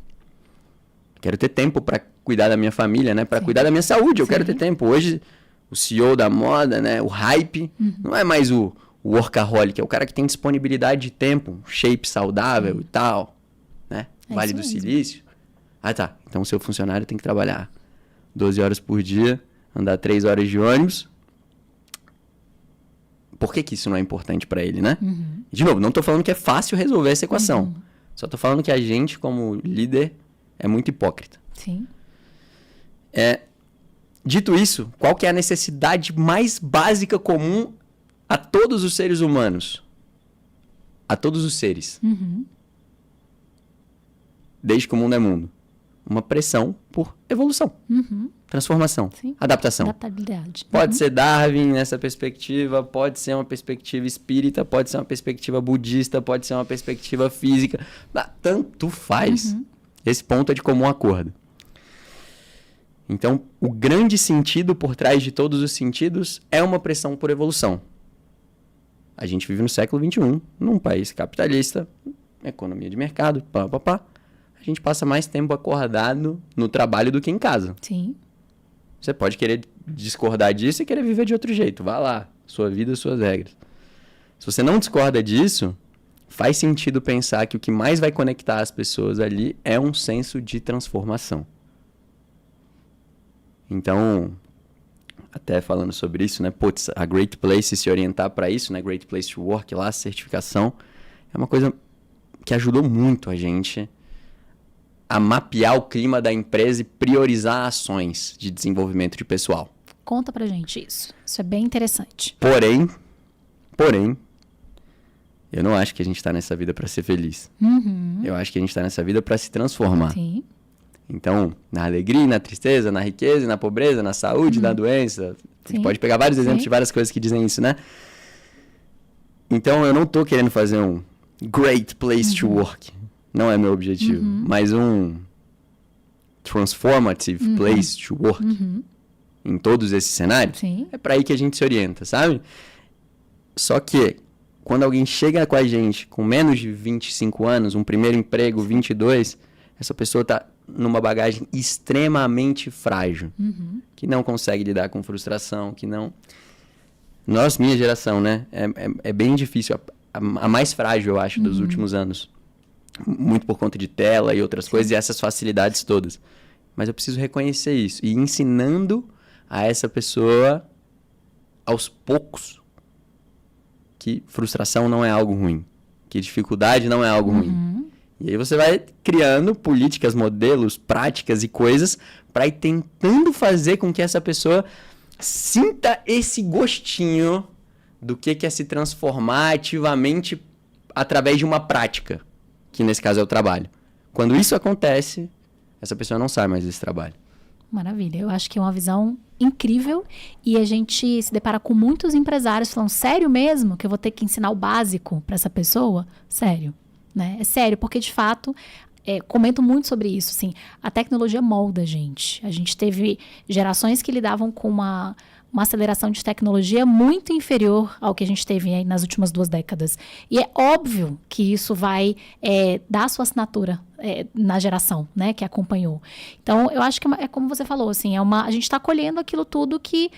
Quero ter tempo para cuidar da minha família, né? Para cuidar da minha saúde, eu quero ter tempo. Hoje, o CEO da moda, né? O hype, não é mais o workaholic, é o cara que tem disponibilidade de tempo, shape saudável e tal, né? Vale do Silício. Ah, tá. Então, o seu funcionário tem que trabalhar 12 horas por dia, andar 3 horas de ônibus. Por que isso não é importante para ele, né? De novo, não tô falando que é fácil resolver essa equação. Só tô falando que a gente, como líder, é muito hipócrita. Sim. Dito isso, qual que é a necessidade mais básica comum a todos os seres humanos? A todos os seres. Desde que o mundo é mundo. uma pressão por evolução, transformação, Sim. adaptação. Adaptabilidade. Pode ser Darwin nessa perspectiva, pode ser uma perspectiva espírita, pode ser uma perspectiva budista, pode ser uma perspectiva física. Tanto faz. Esse ponto é de comum acordo. Então, o grande sentido por trás de todos os sentidos é uma pressão por evolução. A gente vive no século XXI, num país capitalista, economia de mercado, A gente passa mais tempo acordado no trabalho do que em casa. Sim. Você pode querer discordar disso e querer viver de outro jeito. Vá lá, sua vida, suas regras. Se você não discorda disso, faz sentido pensar que o que mais vai conectar as pessoas ali é um senso de transformação. Então, até falando sobre isso, né? Putz, a Great Place se orientar para isso, né? Great Place to Work, lá, a certificação, é uma coisa que ajudou muito a gente a mapear o clima da empresa e priorizar ações de desenvolvimento de pessoal. Conta pra gente isso. Isso é bem interessante. Porém, eu não acho que a gente está nessa vida para ser feliz. Eu acho que a gente está nessa vida para se transformar. Sim. Então, na alegria, na tristeza, na riqueza, na pobreza, na saúde, na doença. A gente pode pegar vários exemplos de várias coisas que dizem isso, né? Então, eu não tô querendo fazer um great place to work. Não é meu objetivo. Mas um transformative place to work. Em todos esses cenários. Sim. É para aí que a gente se orienta, sabe? Só que, quando alguém chega com a gente com menos de 25 anos, um primeiro emprego, 22, essa pessoa tá numa bagagem extremamente frágil, que não consegue lidar com frustração, que não... Minha geração, né? É bem difícil, a mais frágil, eu acho, dos últimos anos. Muito por conta de tela e outras coisas, e essas facilidades todas. Mas eu preciso reconhecer isso, e ir ensinando a essa pessoa, aos poucos, que frustração não é algo ruim, que dificuldade não é algo ruim. E aí você vai criando políticas, modelos, práticas e coisas para ir tentando fazer com que essa pessoa sinta esse gostinho do que é se transformar ativamente através de uma prática, que nesse caso é o trabalho. Quando isso acontece, essa pessoa não sai mais desse trabalho. Maravilha. Eu acho que é uma visão incrível e a gente se depara com muitos empresários falando, sério mesmo que eu vou ter que ensinar o básico para essa pessoa? Sério. Né? É sério, porque de fato, comento muito sobre isso, assim, a tecnologia molda a gente. A gente teve gerações que lidavam com uma aceleração de tecnologia muito inferior ao que a gente teve aí nas últimas 2 décadas. E é óbvio que isso vai dar a sua assinatura na geração, né, que acompanhou. Então, eu acho que é como você falou, assim, a gente está colhendo aquilo tudo que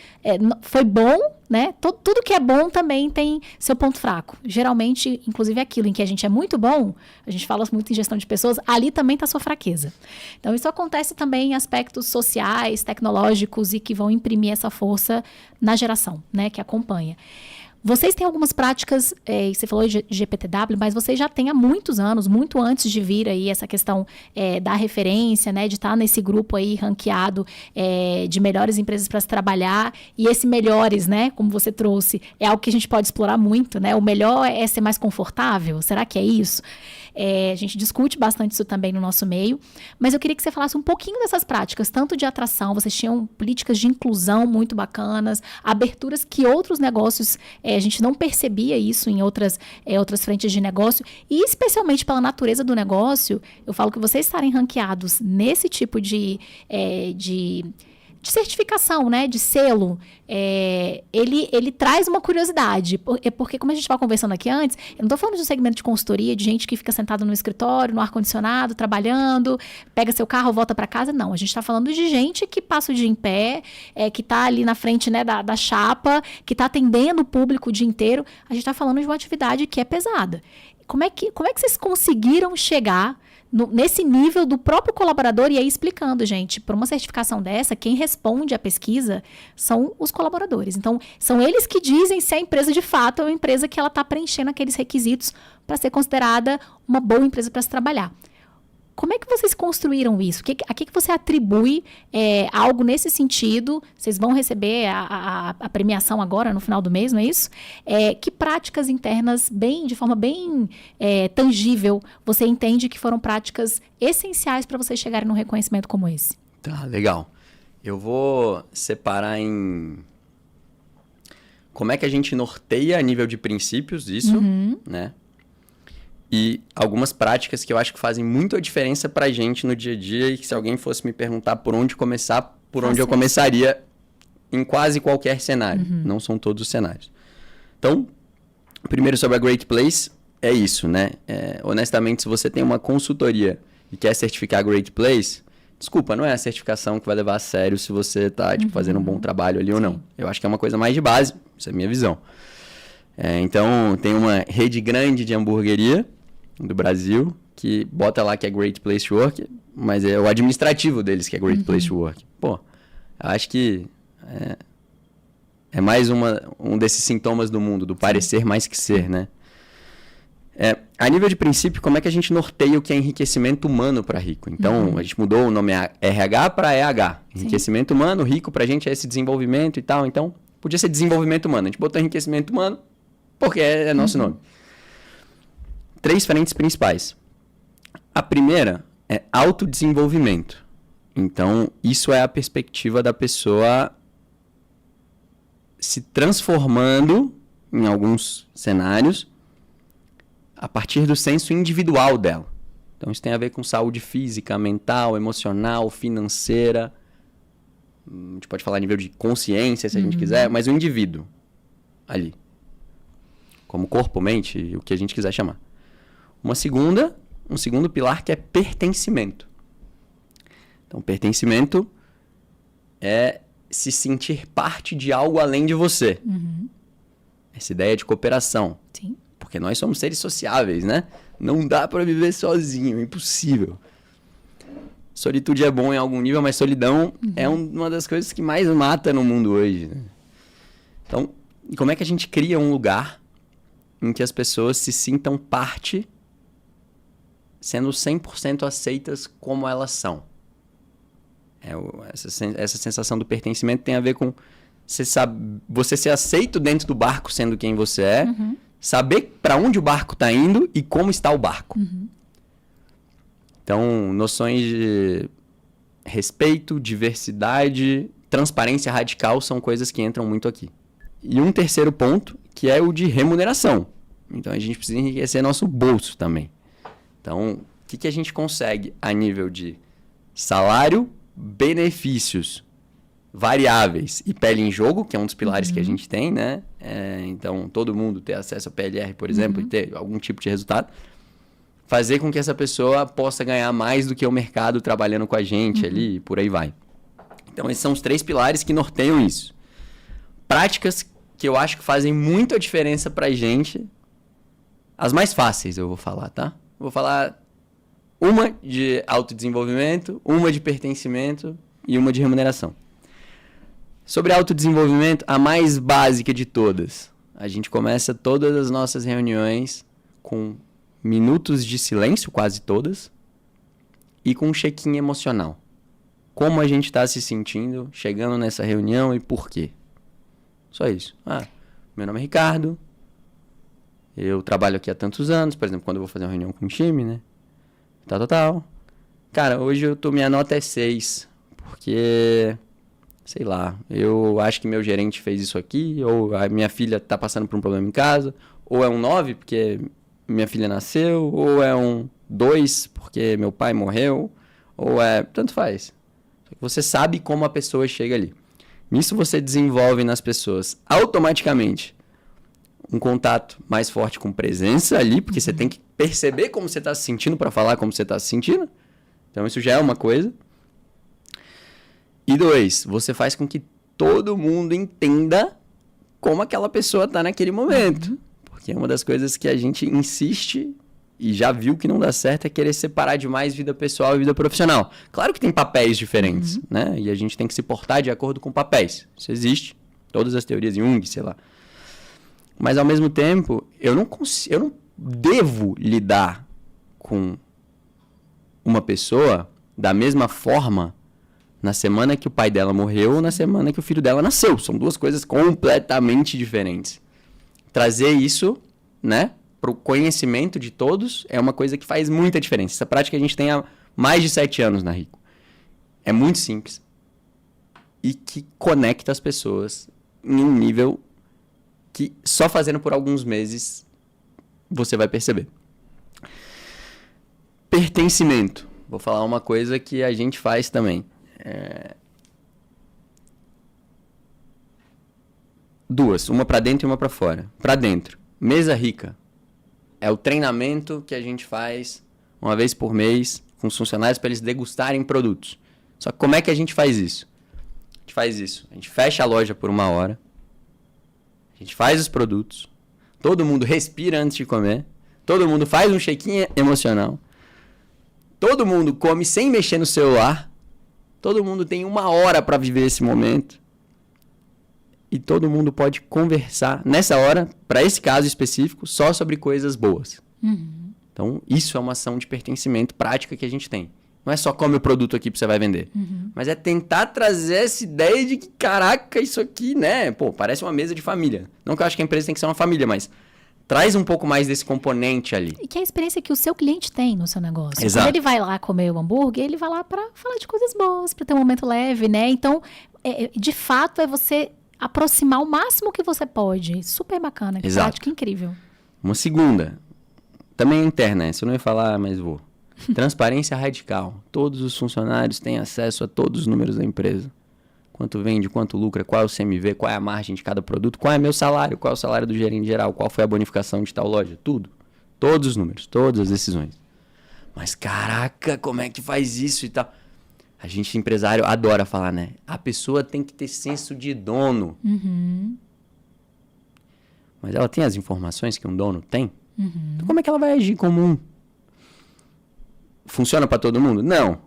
foi bom, né? Tudo que é bom também tem seu ponto fraco. Geralmente, inclusive aquilo em que a gente é muito bom, a gente fala muito em gestão de pessoas, ali também está a sua fraqueza. Então, isso acontece também em aspectos sociais, tecnológicos e que vão imprimir essa força na geração, né, que acompanha. Vocês têm algumas práticas, você falou de GPTW, mas vocês já têm há muitos anos, muito antes de vir aí essa questão da referência, né, de estar nesse grupo aí ranqueado de melhores empresas para se trabalhar, e esse melhores, né, como você trouxe, é algo que a gente pode explorar muito, né, o melhor é ser mais confortável, será que é isso? A gente discute bastante isso também no nosso meio, mas eu queria que você falasse um pouquinho dessas práticas, tanto de atração, vocês tinham políticas de inclusão muito bacanas, aberturas que outros negócios, a gente não percebia isso em outras frentes de negócio, e especialmente pela natureza do negócio, eu falo que vocês estarem ranqueados nesse tipo de certificação, né, de selo, ele traz uma curiosidade, porque como a gente estava conversando aqui antes, eu não estou falando de um segmento de consultoria, de gente que fica sentado no escritório, no ar-condicionado, trabalhando, pega seu carro, volta para casa, não, a gente está falando de gente que passa o dia em pé, que está ali na frente, né, da chapa, que está atendendo o público o dia inteiro, a gente está falando de uma atividade que é pesada. Como é que vocês conseguiram chegar nesse nível do próprio colaborador, e aí explicando, gente, por uma certificação dessa, quem responde à pesquisa são os colaboradores. Então, são eles que dizem se a empresa de fato é uma empresa que ela está preenchendo aqueles requisitos para ser considerada uma boa empresa para se trabalhar. Como é que vocês construíram isso? A que você atribui algo nesse sentido? Vocês vão receber a premiação agora, no final do mês, não é isso? Que práticas internas, de forma bem tangível, você entende que foram práticas essenciais para vocês chegarem num reconhecimento como esse? Tá, legal. Eu vou separar em como é que a gente norteia a nível de princípios isso, né? E algumas práticas que eu acho que fazem muito a diferença pra gente no dia a dia e que se alguém fosse me perguntar por onde começar, por onde eu começaria em quase qualquer cenário. Não são todos os cenários. Então, primeiro sobre a Great Place, é isso, né? Honestamente, se você tem uma consultoria e quer certificar a Great Place, desculpa, não é a certificação que vai levar a sério se você tá fazendo um bom trabalho ali ou não. Eu acho que é uma coisa mais de base, essa é a minha visão. Então, tem uma rede grande de hamburgueria do Brasil que bota lá que é Great Place to Work, mas é o administrativo deles que é Great Place to Work. Pô, eu acho que é mais um desses sintomas do mundo, do parecer mais que ser, né? A nível de princípio, como é que a gente norteia o que é enriquecimento humano para rico? Então, a gente mudou o nome RH para EH. Enriquecimento humano, rico pra gente é esse desenvolvimento e tal. Então, podia ser desenvolvimento humano. A gente botou enriquecimento humano porque é nosso nome. 3 frentes principais. A primeira é autodesenvolvimento. Então, isso é a perspectiva da pessoa se transformando, em alguns cenários, a partir do senso individual dela. Então, isso tem a ver com saúde física, mental, emocional, financeira. A gente pode falar a nível de consciência, se a gente quiser, mas o indivíduo ali. Como corpo, mente, o que a gente quiser chamar. Um segundo pilar que é pertencimento. Então, pertencimento é se sentir parte de algo além de você. Essa ideia de cooperação. Sim. Porque nós somos seres sociáveis, né? Não dá pra viver sozinho, impossível. Solitude é bom em algum nível, mas solidão é uma das coisas que mais mata no mundo hoje, né? Então, como é que a gente cria um lugar em que as pessoas se sintam parte, sendo 100% aceitas como elas são? Essa sensação do pertencimento tem a ver com você ser aceito dentro do barco sendo quem você é, saber para onde o barco está indo e como está o barco. Então, noções de respeito, diversidade, transparência radical são coisas que entram muito aqui. E um terceiro ponto, que é o de remuneração. Então, a gente precisa enriquecer nosso bolso também. Então, o que a gente consegue a nível de salário, benefícios variáveis e pele em jogo, que é um dos pilares que a gente tem, né? Então, todo mundo ter acesso a PLR, por exemplo, e ter algum tipo de resultado. Fazer com que essa pessoa possa ganhar mais do que o mercado trabalhando com a gente ali, e por aí vai. Então, esses são os 3 pilares que norteiam isso. Práticas que eu acho que fazem muita diferença pra gente. As mais fáceis eu vou falar, tá? Vou falar uma de autodesenvolvimento, uma de pertencimento e uma de remuneração. Sobre autodesenvolvimento, a mais básica de todas. A gente começa todas as nossas reuniões com minutos de silêncio, quase todas, e com um check-in emocional. Como a gente está se sentindo chegando nessa reunião e por quê? Só isso. Meu nome é Ricardo, eu trabalho aqui há tantos anos, por exemplo, quando eu vou fazer uma reunião com um time, né? Tal. Cara, hoje minha nota é 6, porque, sei lá, eu acho que meu gerente fez isso aqui, ou a minha filha tá passando por um problema em casa, ou é um 9, porque minha filha nasceu, ou é um 2, porque meu pai morreu, ou tanto faz. Só que você sabe como a pessoa chega ali. Nisso você desenvolve nas pessoas automaticamente um contato mais forte com presença ali, porque você tem que perceber como você está se sentindo para falar como você está se sentindo. Então isso já é uma coisa. E 2, você faz com que todo mundo entenda como aquela pessoa está naquele momento. Porque uma das coisas que a gente insiste e já viu que não dá certo é querer separar demais vida pessoal e vida profissional. Claro que tem papéis diferentes, né? E a gente tem que se portar de acordo com papéis. Isso existe. Todas as teorias de Jung, sei lá. Mas, ao mesmo tempo, eu não devo lidar com uma pessoa da mesma forma na semana que o pai dela morreu ou na semana que o filho dela nasceu. São duas coisas completamente diferentes. Trazer isso, né, para o conhecimento de todos é uma coisa que faz muita diferença. Essa prática a gente tem há mais de 7 anos na Rico. É muito simples e que conecta as pessoas em um nível que só fazendo por alguns meses você vai perceber. Pertencimento. Vou falar uma coisa que a gente faz também. Duas, uma para dentro e uma para fora. Para dentro, Mesa Rica. É o treinamento que a gente faz uma vez por mês com os funcionários para eles degustarem produtos. Só que como é que a gente faz isso? A gente fecha a loja por 1 hora, a gente faz os produtos, todo mundo respira antes de comer, todo mundo faz um check-in emocional, todo mundo come sem mexer no celular, todo mundo tem 1 hora para viver esse momento e todo mundo pode conversar nessa hora, para esse caso específico, só sobre coisas boas. Uhum. Então, isso é uma ação de pertencimento prática que a gente tem. Não é só come o produto aqui que você vai vender. Uhum. Mas é tentar trazer essa ideia de que, caraca, isso aqui, né? Pô, parece uma mesa de família. Não que eu acho que a empresa tem que ser uma família, mas traz um pouco mais desse componente ali. E que é a experiência que o seu cliente tem no seu negócio. Exato. Quando ele vai lá comer o hambúrguer, ele vai lá para falar de coisas boas, para ter um momento leve, né? Então, de fato, é você aproximar o máximo que você pode. Super bacana, que Exato. prática incrível. Uma segunda, também é interna, essa eu não ia falar, mas vou. Transparência radical. Todos os funcionários têm acesso a todos os números da empresa. Quanto vende, quanto lucra, qual é o CMV, qual é a margem de cada produto, qual é meu salário, qual é o salário do gerente geral, qual foi a bonificação de tal loja, tudo. Todos os números, todas as decisões. Mas caraca, como é que faz isso e tal? A gente, empresário, adora falar, né? A pessoa tem que ter senso de dono. Uhum. Mas ela tem as informações que um dono tem? Uhum. Então como é que ela vai agir como um? Funciona para todo mundo? Não.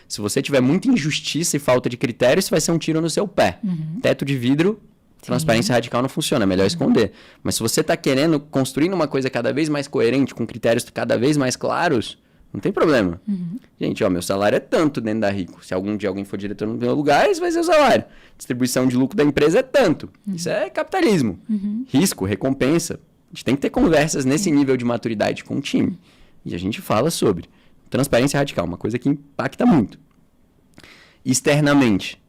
Se você tiver muita injustiça e falta de critério, isso vai ser um tiro no seu pé. Uhum. Teto de vidro, transparência radical não funciona, é melhor esconder. Mas se você está querendo construir uma coisa cada vez mais coerente, com critérios cada vez mais claros, não tem problema. Uhum. Gente, ó, meu salário é tanto dentro da Rico. Se algum dia alguém for diretor no meu lugar, esse vai ser o salário. Distribuição de lucro da empresa é tanto. Isso é capitalismo. Risco, recompensa. A gente tem que ter conversas nesse nível de maturidade com o time. E a gente fala sobre transparência radical, uma coisa que impacta muito. Externamente,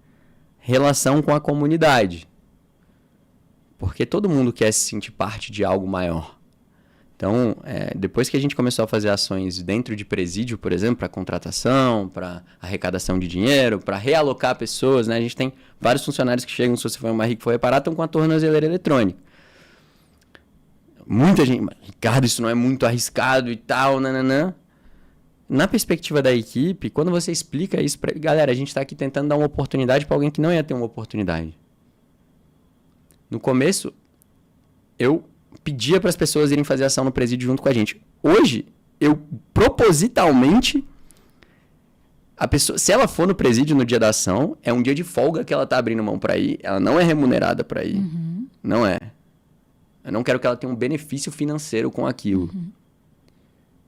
relação com a comunidade. Porque todo mundo quer se sentir parte de algo maior. Então, depois que a gente começou a fazer ações dentro de presídio, por exemplo, para contratação, para arrecadação de dinheiro, para realocar pessoas, né? A gente tem vários funcionários que chegam, se você for uma Rico for reparar, estão com a tornozeleira eletrônica. Muita gente, Ricardo, isso não é muito arriscado e tal, nananã. Na perspectiva da equipe, quando você explica isso para galera, a gente está aqui tentando dar uma oportunidade para alguém que não ia ter uma oportunidade. No começo, eu pedia para as pessoas irem fazer ação no presídio junto com a gente. Hoje, eu propositalmente, a pessoa, se ela for no presídio no dia da ação, é um dia de folga que ela está abrindo mão para ir, ela não é. Para ir. Uhum. Não é. Eu não quero que ela tenha um benefício financeiro com aquilo. Uhum.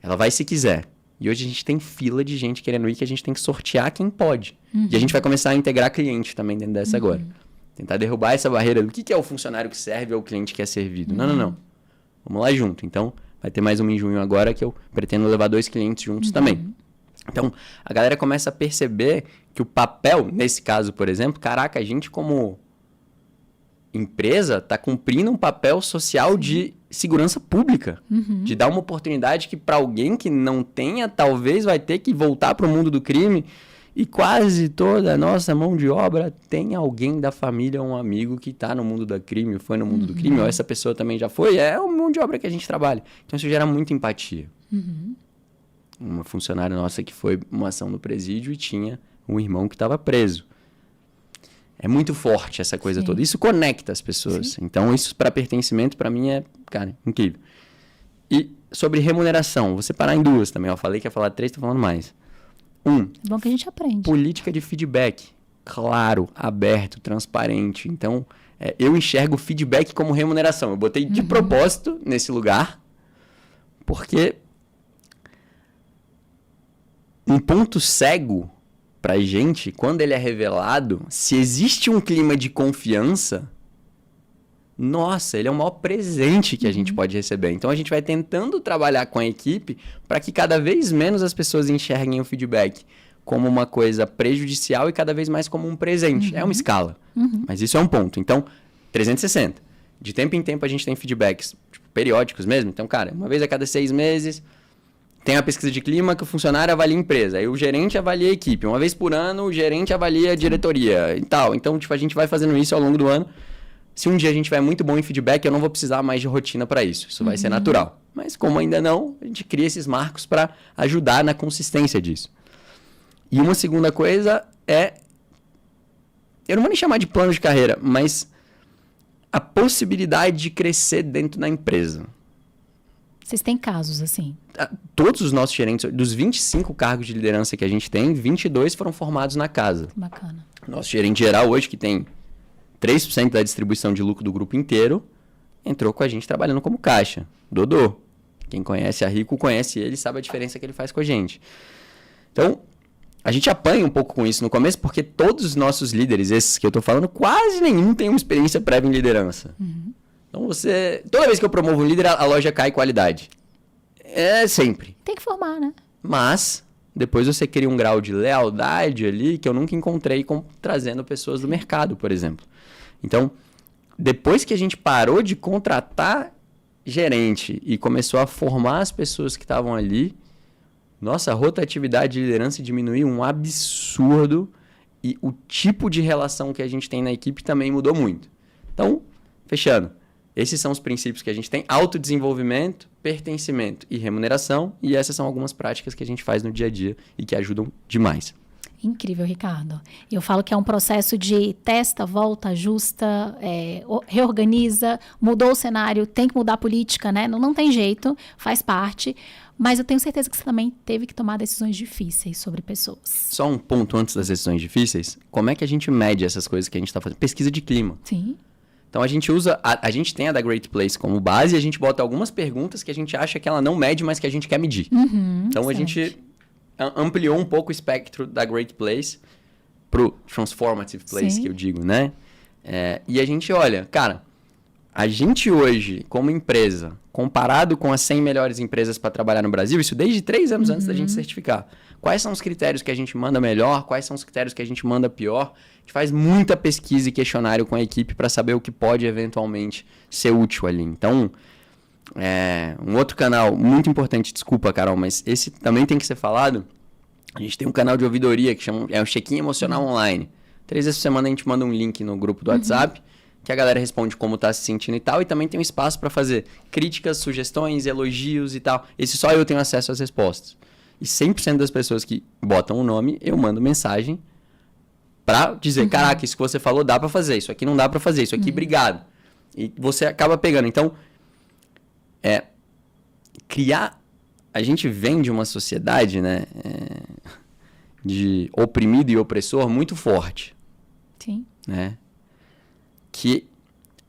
Ela vai se quiser. E hoje a gente tem fila de gente querendo ir que a gente tem que sortear quem pode. Uhum. E a gente vai começar a integrar cliente também dentro dessa agora. Tentar derrubar essa barreira do que é o funcionário que serve ou o cliente que é servido. Não. Vamos lá junto. Então, vai ter mais uma em junho agora que eu pretendo levar 2 clientes juntos também. Então, a galera começa a perceber que o papel, nesse caso, por exemplo, caraca, a gente como empresa está cumprindo um papel social de segurança pública, de dar uma oportunidade que para alguém que não tenha, talvez vai ter que voltar para o mundo do crime, e quase toda a nossa mão de obra tem alguém da família, um amigo que está no mundo do crime, foi no mundo do crime, ou essa pessoa também já foi, é o mão de obra que a gente trabalha. Então isso gera muita empatia. Uma funcionária nossa que foi uma ação no presídio e tinha um irmão que estava preso. É muito forte essa coisa toda. Isso conecta as pessoas. Sim. Então, isso para pertencimento, para mim, é, cara, incrível. E sobre remuneração, vou separar em 2 também. Eu falei que ia falar 3, tô falando mais. É bom que a gente aprende. Política de feedback. Claro, aberto, transparente. Então, eu enxergo o feedback como remuneração. Eu botei de propósito nesse lugar, porque um ponto cego pra gente, quando ele é revelado, se existe um clima de confiança, nossa, ele é o maior presente que a gente pode receber. Então a gente vai tentando trabalhar com a equipe para que cada vez menos as pessoas enxerguem o feedback como uma coisa prejudicial e cada vez mais como um presente. É uma escala, mas isso é um ponto. Então, 360. De tempo em tempo a gente tem feedbacks periódicos mesmo. Então, cara, uma vez a cada 6 meses tem a pesquisa de clima que o funcionário avalia a empresa. Aí o gerente avalia a equipe. Uma vez por ano o gerente avalia a diretoria e tal. Então, a gente vai fazendo isso ao longo do ano. Se um dia a gente tiver muito bom em feedback, eu não vou precisar mais de rotina para isso. Isso vai ser natural. Mas como ainda não, a gente cria esses marcos para ajudar na consistência disso. E uma segunda coisa é... Eu não vou nem chamar de plano de carreira, mas a possibilidade de crescer dentro da empresa. Vocês têm casos assim? Todos os nossos gerentes, dos 25 cargos de liderança que a gente tem, 22 foram formados na casa. Bacana. Nosso gerente geral hoje, que tem 3% da distribuição de lucro do grupo inteiro, entrou com a gente trabalhando como caixa. Dodô. Quem conhece a Rico conhece ele, sabe a diferença que ele faz com a gente. Então, a gente apanha um pouco com isso no começo, porque todos os nossos líderes, esses que eu estou falando, quase nenhum tem uma experiência prévia em liderança. Então, toda vez que eu promovo um líder, a loja cai em qualidade. É sempre. Tem que formar, né? Mas depois você cria um grau de lealdade ali que eu nunca encontrei trazendo pessoas do mercado, por exemplo. Então, depois que a gente parou de contratar gerente e começou a formar as pessoas que estavam ali, nossa rotatividade de liderança diminuiu um absurdo e o tipo de relação que a gente tem na equipe também mudou muito. Então, fechando, esses são os princípios que a gente tem: autodesenvolvimento, pertencimento e remuneração, e essas são algumas práticas que a gente faz no dia a dia e que ajudam demais. Incrível, Ricardo. Eu falo que é um processo de testa, volta, ajusta, reorganiza, mudou o cenário, tem que mudar a política, né? Não tem jeito, faz parte. Mas eu tenho certeza que você também teve que tomar decisões difíceis sobre pessoas. Só um ponto antes das decisões difíceis. Como é que a gente mede essas coisas que a gente está fazendo? Pesquisa de clima. Sim. Então a gente usa, a gente tem a da Great Place como base e a gente bota algumas perguntas que a gente acha que ela não mede, mas que a gente quer medir. Então a gente ampliou um pouco o espectro da Great Place pro Transformative Place, Sim. que eu digo, né? E a gente olha, cara, a gente hoje, como empresa, comparado com as 100 melhores empresas para trabalhar no Brasil, isso desde 3 anos antes da gente certificar, quais são os critérios que a gente manda melhor, quais são os critérios que a gente manda pior. A gente faz muita pesquisa e questionário com a equipe para saber o que pode eventualmente ser útil ali. Então, um outro canal muito importante, desculpa, Carol, mas esse também tem que ser falado. A gente tem um canal de ouvidoria que chama o Check-in Emocional Online. 3 vezes por semana a gente manda um link no grupo do WhatsApp, que a galera responde como tá se sentindo e tal, e também tem um espaço para fazer críticas, sugestões, elogios e tal. Esse só eu tenho acesso às respostas. E 100% das pessoas que botam o nome, eu mando mensagem para dizer, caraca, isso que você falou dá para fazer, isso aqui não dá para fazer, isso aqui obrigado. E você acaba pegando. Então, criar... A gente vem de uma sociedade, né, de oprimido e opressor muito forte. Sim. Né? Que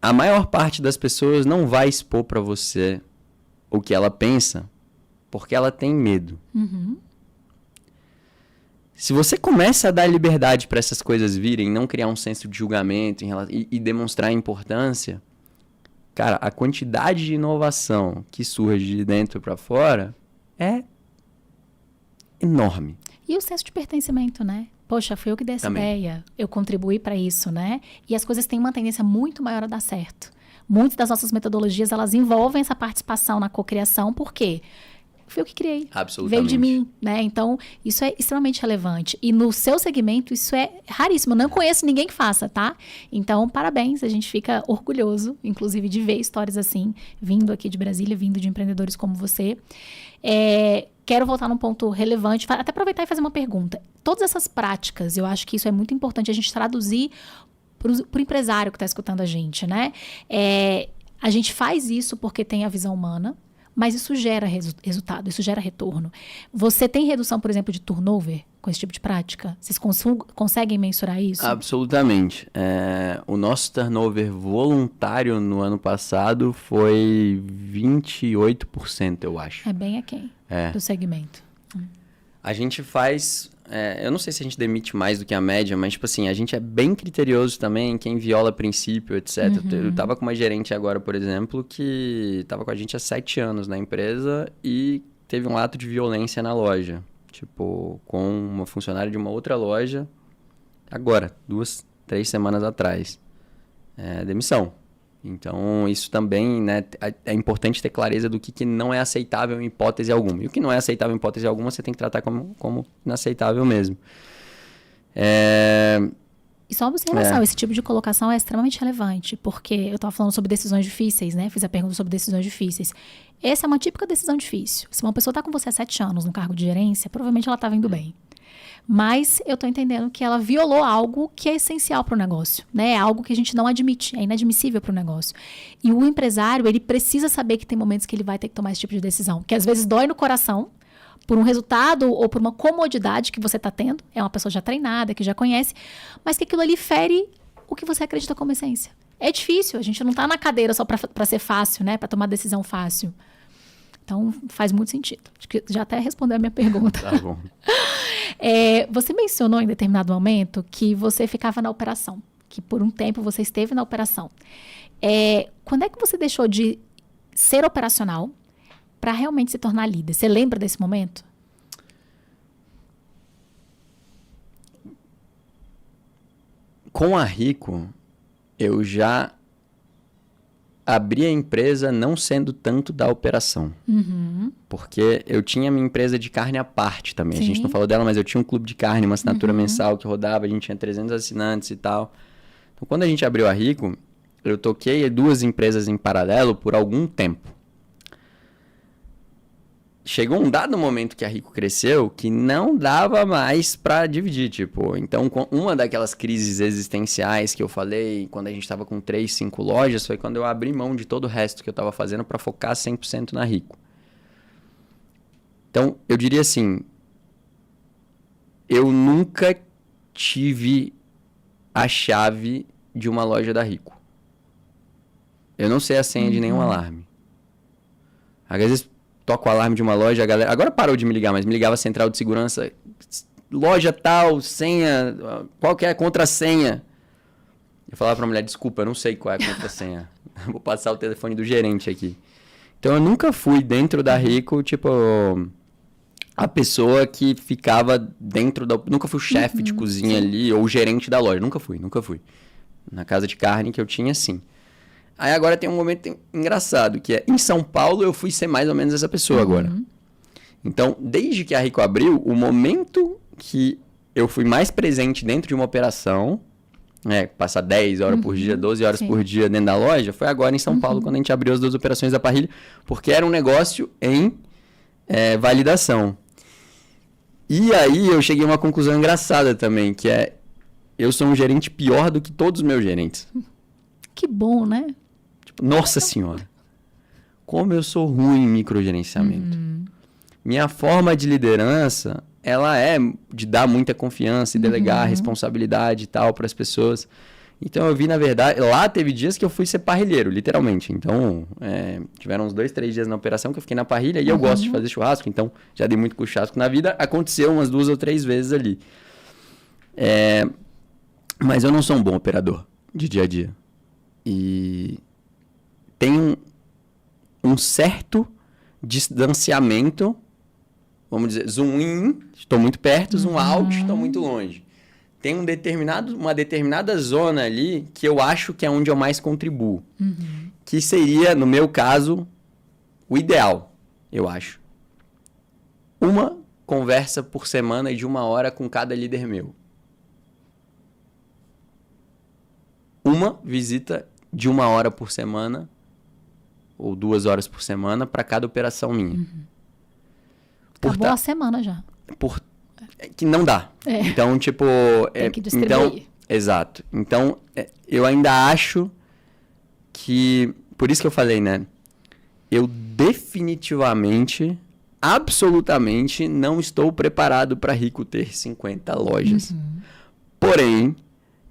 a maior parte das pessoas não vai expor para você o que ela pensa porque ela tem medo. Se você começa a dar liberdade para essas coisas virem, não criar um senso de julgamento e demonstrar importância, cara, a quantidade de inovação que surge de dentro para fora é enorme. E o senso de pertencimento, né? Poxa, fui eu que dei essa ideia, eu contribuí para isso, né? E as coisas têm uma tendência muito maior a dar certo. Muitas das nossas metodologias, elas envolvem essa participação na cocriação, por quê? Fui eu que criei. Absolutamente. Veio de mim, né? Então, isso é extremamente relevante. E no seu segmento, isso é raríssimo. Eu não conheço ninguém que faça, tá? Então, parabéns. A gente fica orgulhoso, inclusive, de ver histórias assim, vindo aqui de Brasília, vindo de empreendedores como você. Quero voltar num ponto relevante, até aproveitar e fazer uma pergunta. Todas essas práticas, eu acho que isso é muito importante a gente traduzir para o empresário que está escutando a gente, né? A gente faz isso porque tem a visão humana, mas isso gera resultado, isso gera retorno. Você tem redução, por exemplo, de turnover com esse tipo de prática? Vocês conseguem mensurar isso? Absolutamente. O nosso turnover voluntário no ano passado foi 28%, eu acho. É bem aquém do segmento. A gente faz... eu não sei se a gente demite mais do que a média, mas, tipo assim, a gente é bem criterioso também em quem viola princípio, etc. Eu tava com uma gerente agora, por exemplo, que tava com a gente há 7 anos na empresa e teve um ato de violência na loja. Tipo, com uma funcionária de uma outra loja, agora, 2, 3 semanas atrás. Demissão. Então, isso também, né, é importante ter clareza do que não é aceitável em hipótese alguma. E o que não é aceitável em hipótese alguma, você tem que tratar como inaceitável mesmo. E só uma observação, esse tipo de colocação é extremamente relevante, porque eu estava falando sobre decisões difíceis, né? Fiz a pergunta sobre decisões difíceis. Essa é uma típica decisão difícil. Se uma pessoa está com você há 7 anos no cargo de gerência, provavelmente ela estava indo bem. Mas eu estou entendendo que ela violou algo que é essencial para o negócio, né? É algo que a gente não admite, é inadmissível para o negócio. E o empresário, ele precisa saber que tem momentos que ele vai ter que tomar esse tipo de decisão, que às vezes dói no coração, por um resultado ou por uma comodidade que você está tendo. É uma pessoa já treinada, que já conhece, mas que aquilo ali fere o que você acredita como essência. É difícil, a gente não está na cadeira só para ser fácil, né? Para tomar decisão fácil. Então, faz muito sentido. Acho que já até respondeu a minha pergunta. Tá bom. Você mencionou em determinado momento que você ficava na operação, que por um tempo você esteve na operação. Quando é que você deixou de ser operacional para realmente se tornar líder? Você lembra desse momento? Com a Rico, eu já abri a empresa não sendo tanto da operação. Porque eu tinha minha empresa de carne à parte também. Sim. A gente não falou dela, mas eu tinha um clube de carne, uma assinatura mensal que rodava, a gente tinha 300 assinantes e tal. Então, quando a gente abriu a Rico, eu toquei 2 empresas em paralelo por algum tempo. Chegou um dado momento que a Rico cresceu que não dava mais para dividir, tipo. Então, uma daquelas crises existenciais que eu falei, quando a gente estava com 3, 5 lojas, foi quando eu abri mão de todo o resto que eu estava fazendo para focar 100% na Rico. Então, eu diria assim, eu nunca tive a chave de uma loja da Rico. Eu não sei a senha de nenhum alarme. Às vezes toco o alarme de uma loja, a galera... Agora parou de me ligar, mas me ligava a central de segurança. Loja tal, senha, qual que é a contrassenha? Eu falava pra mulher, desculpa, eu não sei qual é a contrassenha. Vou passar o telefone do gerente aqui. Então, eu nunca fui dentro da Rico, tipo... a pessoa que ficava dentro da... Nunca fui o chefe de cozinha ali, ou o gerente da loja. Nunca fui. Na casa de carne que eu tinha, sim. Aí agora tem um momento engraçado, que é... Em São Paulo, eu fui ser mais ou menos essa pessoa agora. Então, desde que a Rico abriu, o momento que eu fui mais presente dentro de uma operação... passar 10 horas por dia, 12 horas por dia dentro da loja, foi agora em São Paulo, quando a gente abriu as 2 operações da Parrilha, porque era um negócio em validação. E aí eu cheguei a uma conclusão engraçada também, que é, eu sou um gerente pior do que todos os meus gerentes. Que bom, né? Tipo, nossa senhora, como eu sou ruim em microgerenciamento. Minha forma de liderança, ela é de dar muita confiança e delegar responsabilidade e tal para as pessoas. Então eu vi, na verdade, lá teve dias que eu fui ser parrilheiro, literalmente. Então, tiveram uns 2, 3 dias na operação que eu fiquei na parrilha e eu gosto de fazer churrasco, então já dei muito com churrasco na vida. Aconteceu umas 2 ou 3 vezes ali. Mas eu não sou um bom operador de dia a dia. E tem um certo distanciamento, vamos dizer, zoom in, estou muito perto, zoom out, estou muito longe. Tem uma determinada zona ali que eu acho que é onde eu mais contribuo. Que seria, no meu caso, o ideal, eu acho. Uma conversa por semana de 1 hora com cada líder meu. Uma visita de 1 hora por semana, ou 2 horas por semana, para cada operação minha. Acabou a semana já. Que não dá. Então, tipo... Tem que distribuir. Então, exato. Então, eu ainda acho que... Por isso que eu falei, né? Eu definitivamente, absolutamente, não estou preparado para Rico ter 50 lojas. Porém,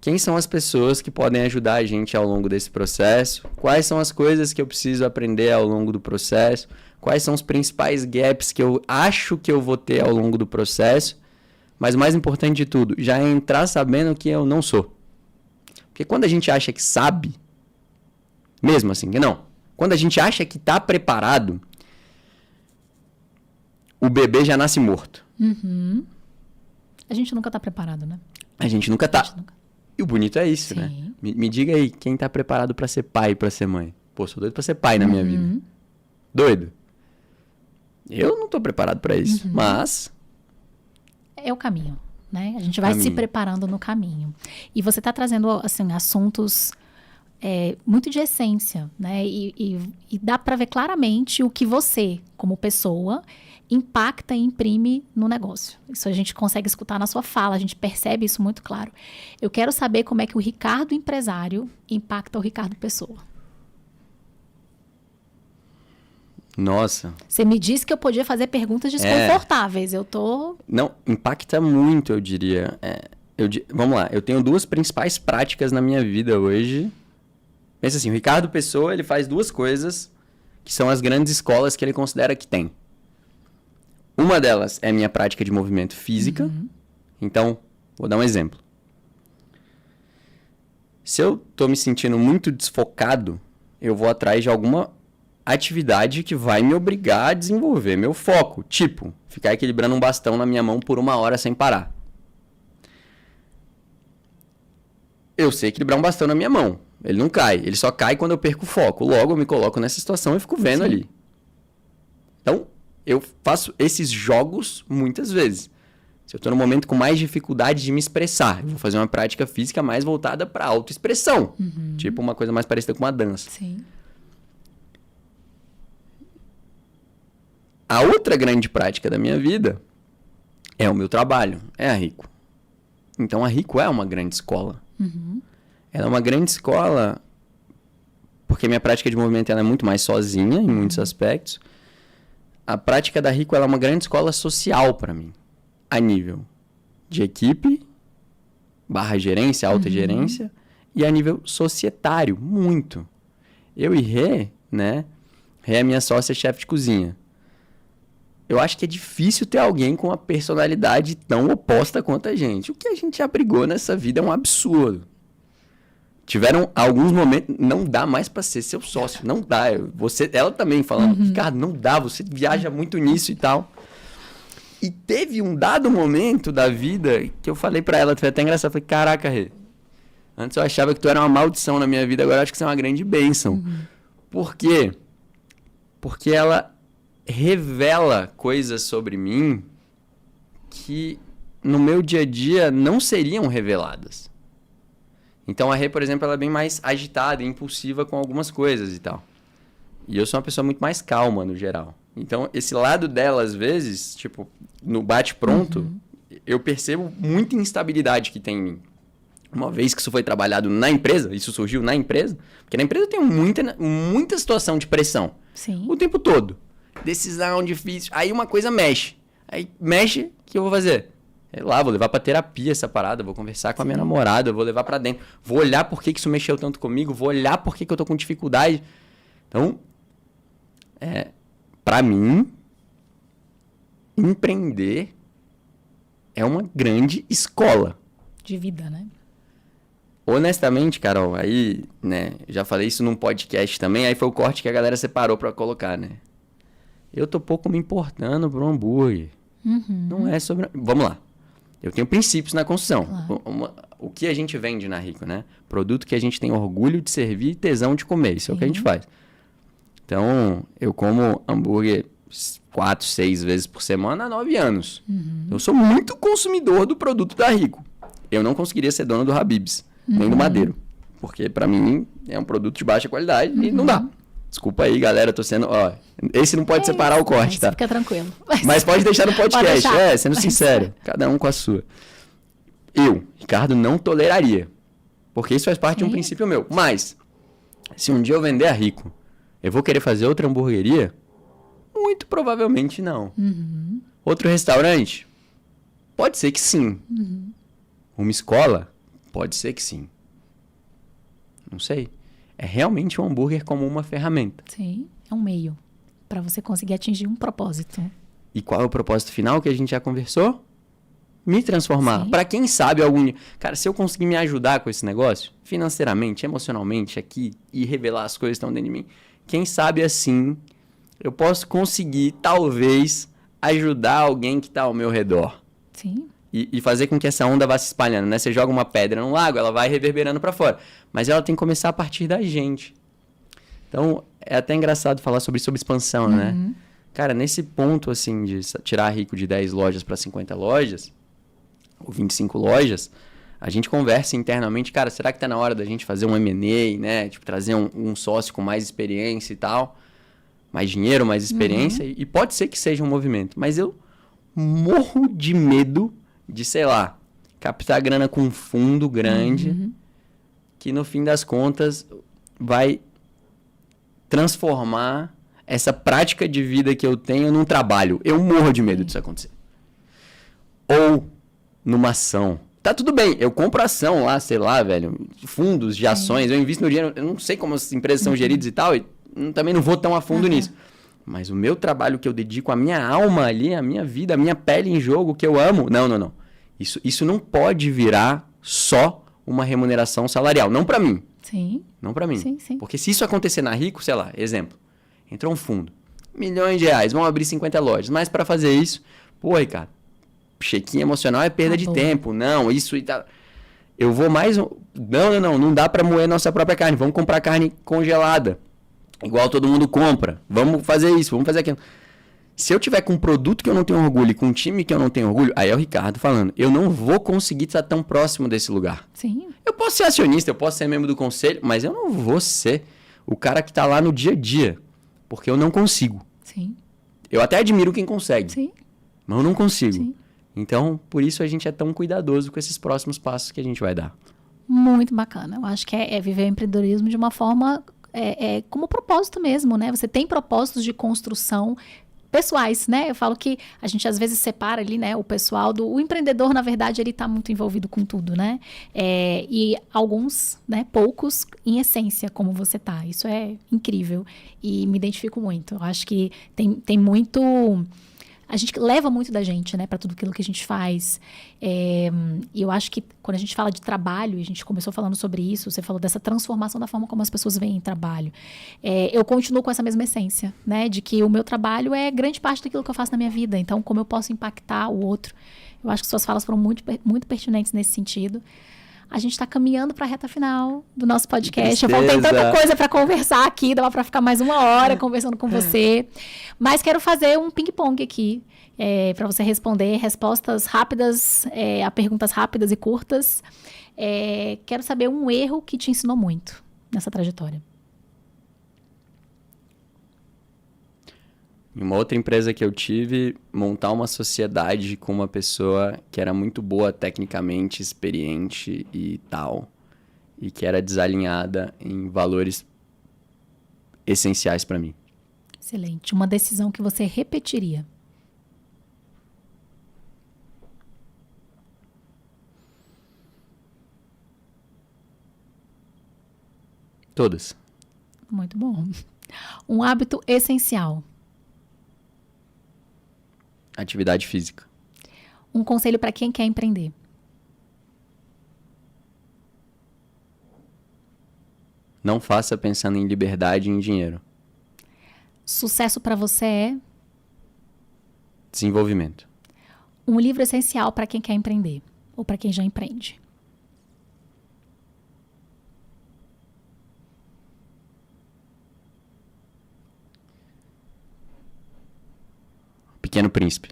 quem são as pessoas que podem ajudar a gente ao longo desse processo? Quais são as coisas que eu preciso aprender ao longo do processo? quais são os principais gaps que eu acho que eu vou ter ao longo do processo, mas o mais importante de tudo, já é entrar sabendo que eu não sou. Porque quando a gente acha que sabe, mesmo assim, não, quando a gente acha que está preparado, o bebê já nasce morto. Uhum. A gente nunca está preparado, né? A gente nunca tá. Nunca. E o bonito é isso, Sim. né? Me diga aí, quem tá preparado pra ser pai e pra ser mãe? Pô, sou doido pra ser pai na minha vida. Doido. Eu não tô preparado pra isso, mas... É o caminho, né? A gente vai se preparando no caminho. E você está trazendo, assim, assuntos muito de essência, né? E dá para ver claramente o que você, como pessoa, impacta e imprime no negócio. Isso a gente consegue escutar na sua fala, a gente percebe isso muito claro. Eu quero saber como é que o Ricardo empresário impacta o Ricardo pessoa. Nossa. Você me disse que eu podia fazer perguntas desconfortáveis. Eu tô... Não, impacta muito, eu diria. Vamos lá, eu tenho 2 principais práticas na minha vida hoje. Pensa assim, o Ricardo Pessoa, ele faz 2 coisas que são as grandes escolas que ele considera que tem. Uma delas é a minha prática de movimento física. Então, vou dar um exemplo. Se eu tô me sentindo muito desfocado, eu vou atrás de alguma atividade que vai me obrigar a desenvolver meu foco. Tipo, ficar equilibrando um bastão na minha mão por 1 hora sem parar. Eu sei equilibrar um bastão na minha mão. Ele não cai. Ele só cai quando eu perco o foco. Logo, eu me coloco nessa situação e fico vendo ali. Então, eu faço esses jogos muitas vezes. Se eu estou no momento com mais dificuldade de me expressar, eu vou fazer uma prática física mais voltada para autoexpressão. Tipo uma coisa mais parecida com uma dança. Sim. A outra grande prática da minha vida é o meu trabalho, é a Rico. Então a Rico é uma grande escola. Ela é uma grande escola porque minha prática de movimento ela é muito mais sozinha em muitos aspectos. A prática da Rico ela é uma grande escola social para mim, a nível de equipe, /gerência, alta gerência, e a nível societário, muito. Eu e Rê, né? Rê é minha sócia chefe de cozinha. Eu acho que é difícil ter alguém com uma personalidade tão oposta quanto a gente. O que a gente já brigou nessa vida é um absurdo. Tiveram alguns momentos, não dá mais pra ser seu sócio, não dá. Ela também falando, Ricardo, não dá, você viaja muito nisso e tal. E teve um dado momento da vida que eu falei pra ela, foi até engraçado, eu falei, caraca, Rê, antes eu achava que tu era uma maldição na minha vida, agora eu acho que você é uma grande bênção. Por quê? Porque ela revela coisas sobre mim que no meu dia a dia não seriam reveladas. Então a Rê, por exemplo, ela é bem mais agitada e impulsiva com algumas coisas e tal. E eu sou uma pessoa muito mais calma no geral. Então esse lado dela, às vezes, tipo, no bate-pronto, eu percebo muita instabilidade que tem em mim. Uma vez que isso foi trabalhado na empresa, isso surgiu na empresa, porque na empresa eu tenho muita situação de pressão. Sim. O tempo todo. Decisão difícil. Aí uma coisa mexe. Aí mexe, o que eu vou fazer? Sei lá, vou levar pra terapia essa parada, vou conversar com a minha namorada, vou levar pra dentro. Vou olhar por que isso mexeu tanto comigo, vou olhar por que eu tô com dificuldade. Então, pra mim, empreender é uma grande escola. De vida, né? Honestamente, Carol, aí, né, já falei isso num podcast também, aí foi o corte que a galera separou pra colocar, né? Eu tô pouco me importando pro hambúrguer. Não é sobre... Vamos lá. Eu tenho princípios na construção. Claro. O que a gente vende na Rico, né? Produto que a gente tem orgulho de servir e tesão de comer. Isso é o que a gente faz. Então, eu como hambúrguer 4, 6 vezes por semana há 9 anos. Eu sou muito consumidor do produto da Rico. Eu não conseguiria ser dono do Habib's, nem do Madeiro. Porque, pra mim, é um produto de baixa qualidade e não dá. Desculpa aí, galera, tô sendo... Ó, esse não pode separar o corte, tá? Fica tranquilo. Mas pode deixar no podcast, deixar. sendo sincero. Cada um com a sua. Eu, Ricardo, não toleraria. Porque isso faz parte de um princípio meu. Mas, se um dia eu vender a Rico, eu vou querer fazer outra hamburgueria? Muito provavelmente não. Outro restaurante? Pode ser que sim. Uma escola? Pode ser que sim. Não sei. É realmente um hambúrguer como uma ferramenta. Sim, é um meio. para você conseguir atingir um propósito. E qual é o propósito final que a gente já conversou? Me transformar. Sim. Para quem sabe algum... Cara, se eu conseguir me ajudar com esse negócio, financeiramente, emocionalmente, aqui, e revelar as coisas que estão dentro de mim, quem sabe assim, eu posso conseguir, talvez, ajudar alguém que está ao meu redor. Sim. E fazer com que essa onda vá se espalhando, né? Você joga uma pedra no lago, ela vai reverberando para fora. Mas ela tem que começar a partir da gente. Então, é até engraçado falar sobre expansão, né? Cara, nesse ponto, assim, de tirar a Rico de 10 lojas para 50 lojas, ou 25 lojas, a gente conversa internamente, cara, será que tá na hora da gente fazer um M&A, né? Tipo, trazer um sócio com mais experiência e tal, mais dinheiro, mais experiência, e pode ser que seja um movimento, mas eu morro de medo de, sei lá, captar grana com um fundo grande, que no fim das contas vai transformar essa prática de vida que eu tenho num trabalho. Eu morro de medo disso acontecer. Ou numa ação. Tá tudo bem, eu compro ação lá, sei lá, velho, fundos de ações, eu invisto meu dinheiro, eu não sei como as empresas são geridas e tal, e também não vou tão a fundo nisso. Mas o meu trabalho que eu dedico a minha alma ali, a minha vida, a minha pele em jogo, que eu amo, não. Isso não pode virar só uma remuneração salarial, não pra mim. Sim. Não pra mim. Sim. Porque se isso acontecer na Rico, sei lá, exemplo, entrou um fundo, milhões de reais, vão abrir 50 lojas, mas pra fazer isso, pô, Ricardo, chequinho emocional é perda de tempo, não, isso e tal. Eu vou mais... Não dá pra moer nossa própria carne, vamos comprar carne congelada, igual todo mundo compra, vamos fazer isso, vamos fazer aquilo. Se eu tiver com um produto que eu não tenho orgulho e com um time que eu não tenho orgulho, aí é o Ricardo falando, eu não vou conseguir estar tão próximo desse lugar. Sim. Eu posso ser acionista, eu posso ser membro do conselho, mas eu não vou ser o cara que tá lá no dia a dia, porque eu não consigo. Sim. Eu até admiro quem consegue, Sim. mas eu não consigo. Sim. Então, por isso a gente é tão cuidadoso com esses próximos passos que a gente vai dar. Muito bacana. Eu acho que é viver o empreendedorismo de uma forma como propósito mesmo, né? Você tem propósitos de construção pessoais, né? Eu falo que a gente às vezes separa ali, né, o pessoal o empreendedor, na verdade, ele tá muito envolvido com tudo, né? E alguns, né, poucos em essência, como você tá. Isso é incrível e me identifico muito. Eu acho que tem muito... A gente leva muito da gente, né, para tudo aquilo que a gente faz. E eu acho que quando a gente fala de trabalho, a gente começou falando sobre isso, você falou dessa transformação da forma como as pessoas veem trabalho. Eu continuo com essa mesma essência, né, de que o meu trabalho é grande parte daquilo que eu faço na minha vida. Então, como eu posso impactar o outro? Eu acho que suas falas foram muito, muito pertinentes nesse sentido. A gente está caminhando para a reta final do nosso podcast. Eu falei, tem tanta coisa para conversar aqui, dava para ficar mais 1 hora conversando com você. Mas quero fazer um ping-pong aqui, para você responder respostas rápidas, a perguntas rápidas e curtas. Quero saber um erro que te ensinou muito nessa trajetória. Em uma outra empresa que eu tive, montar uma sociedade com uma pessoa que era muito boa tecnicamente, experiente e tal, e que era desalinhada em valores essenciais para mim. Excelente. Uma decisão que você repetiria? Todas. Muito bom. Um hábito essencial? Atividade física. Um conselho para quem quer empreender? Não faça pensando em liberdade e em dinheiro. Sucesso para você é? Desenvolvimento. Um livro essencial para quem quer empreender ou para quem já empreende? Pequeno Príncipe.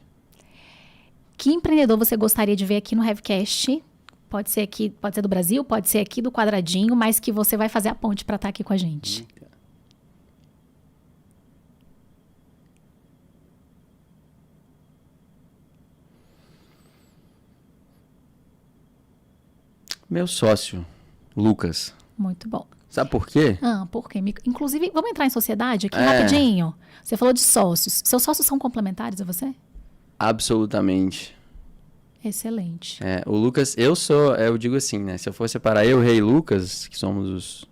Que empreendedor você gostaria de ver aqui no Revcast? Pode ser aqui, pode ser do Brasil, pode ser aqui do Quadradinho, mas que você vai fazer a ponte para estar aqui com a gente. Meu sócio, Lucas. Muito bom. Sabe por quê? Por quê? Inclusive, vamos entrar em sociedade aqui rapidinho? Você falou de sócios. Seus sócios são complementares a você? Absolutamente. Excelente. O Lucas, eu digo assim, né? Se eu for separar eu, Rei e Lucas, que somos os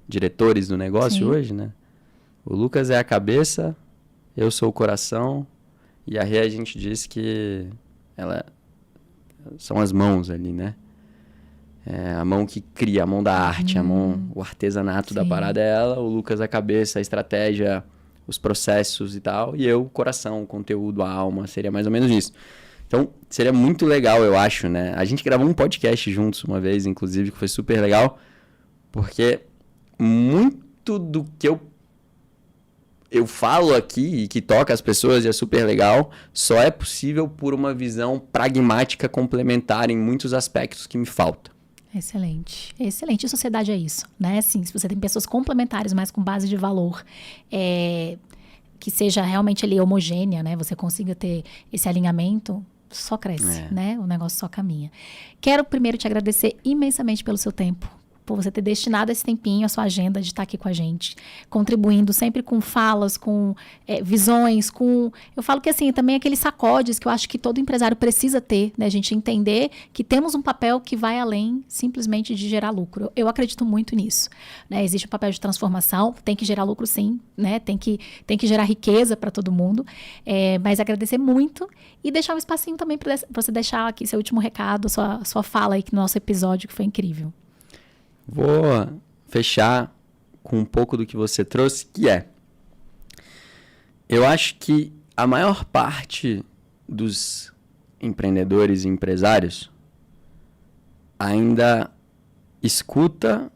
diretores do negócio hoje, né? O Lucas é a cabeça, eu sou o coração, e a Rê a gente diz que ela são as mãos ali, né? A mão que cria, a mão da arte, o artesanato da parada é ela, o Lucas a cabeça, a estratégia, os processos e tal, e eu o coração, o conteúdo, a alma, seria mais ou menos isso. Então, seria muito legal, eu acho, né? A gente gravou um podcast juntos uma vez, inclusive, que foi super legal, porque muito do que eu falo aqui e que toca as pessoas e é super legal, só é possível por uma visão pragmática complementar em muitos aspectos que me falta. Excelente, excelente. E sociedade é isso, né? Assim, se você tem pessoas complementares, mas com base de valor, que seja realmente ali homogênea, né? Você consiga ter esse alinhamento, só cresce, né? O negócio só caminha. Quero primeiro te agradecer imensamente pelo seu tempo, por você ter destinado esse tempinho, a sua agenda de estar aqui com a gente, contribuindo sempre com falas, com visões, eu falo que assim, também aqueles sacodes que eu acho que todo empresário precisa ter, né? A gente entender que temos um papel que vai além simplesmente de gerar lucro. Eu acredito muito nisso, né? Existe um papel de transformação, tem que gerar lucro sim, né? Tem que gerar riqueza para todo mundo, mas agradecer muito e deixar um espacinho também para você deixar aqui seu último recado, sua fala aí no nosso episódio, que foi incrível. Vou fechar com um pouco do que você trouxe, que eu acho que a maior parte dos empreendedores e empresários ainda escuta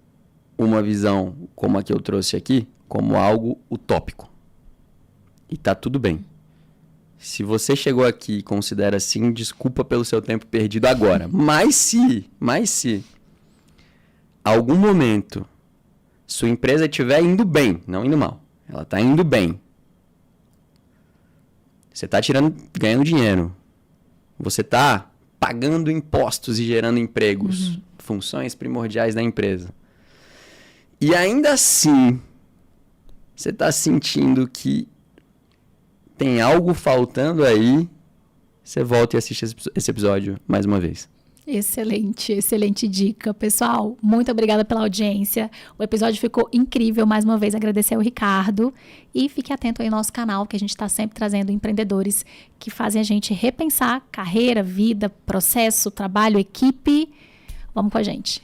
uma visão como a que eu trouxe aqui, como algo utópico. E tá tudo bem. Se você chegou aqui e considera assim, desculpa pelo seu tempo perdido agora. Mas se algum momento sua empresa estiver indo bem, não indo mal, ela está indo bem, você está ganhando dinheiro, você está pagando impostos e gerando empregos, funções primordiais da empresa, e ainda assim você está sentindo que tem algo faltando aí, você volta e assiste esse episódio mais uma vez. Excelente, excelente dica. Pessoal, muito obrigada pela audiência. O episódio ficou incrível. Mais uma vez, agradecer ao Ricardo. E fique atento aí no nosso canal, que a gente está sempre trazendo empreendedores que fazem a gente repensar carreira, vida, processo, trabalho, equipe. Vamos com a gente.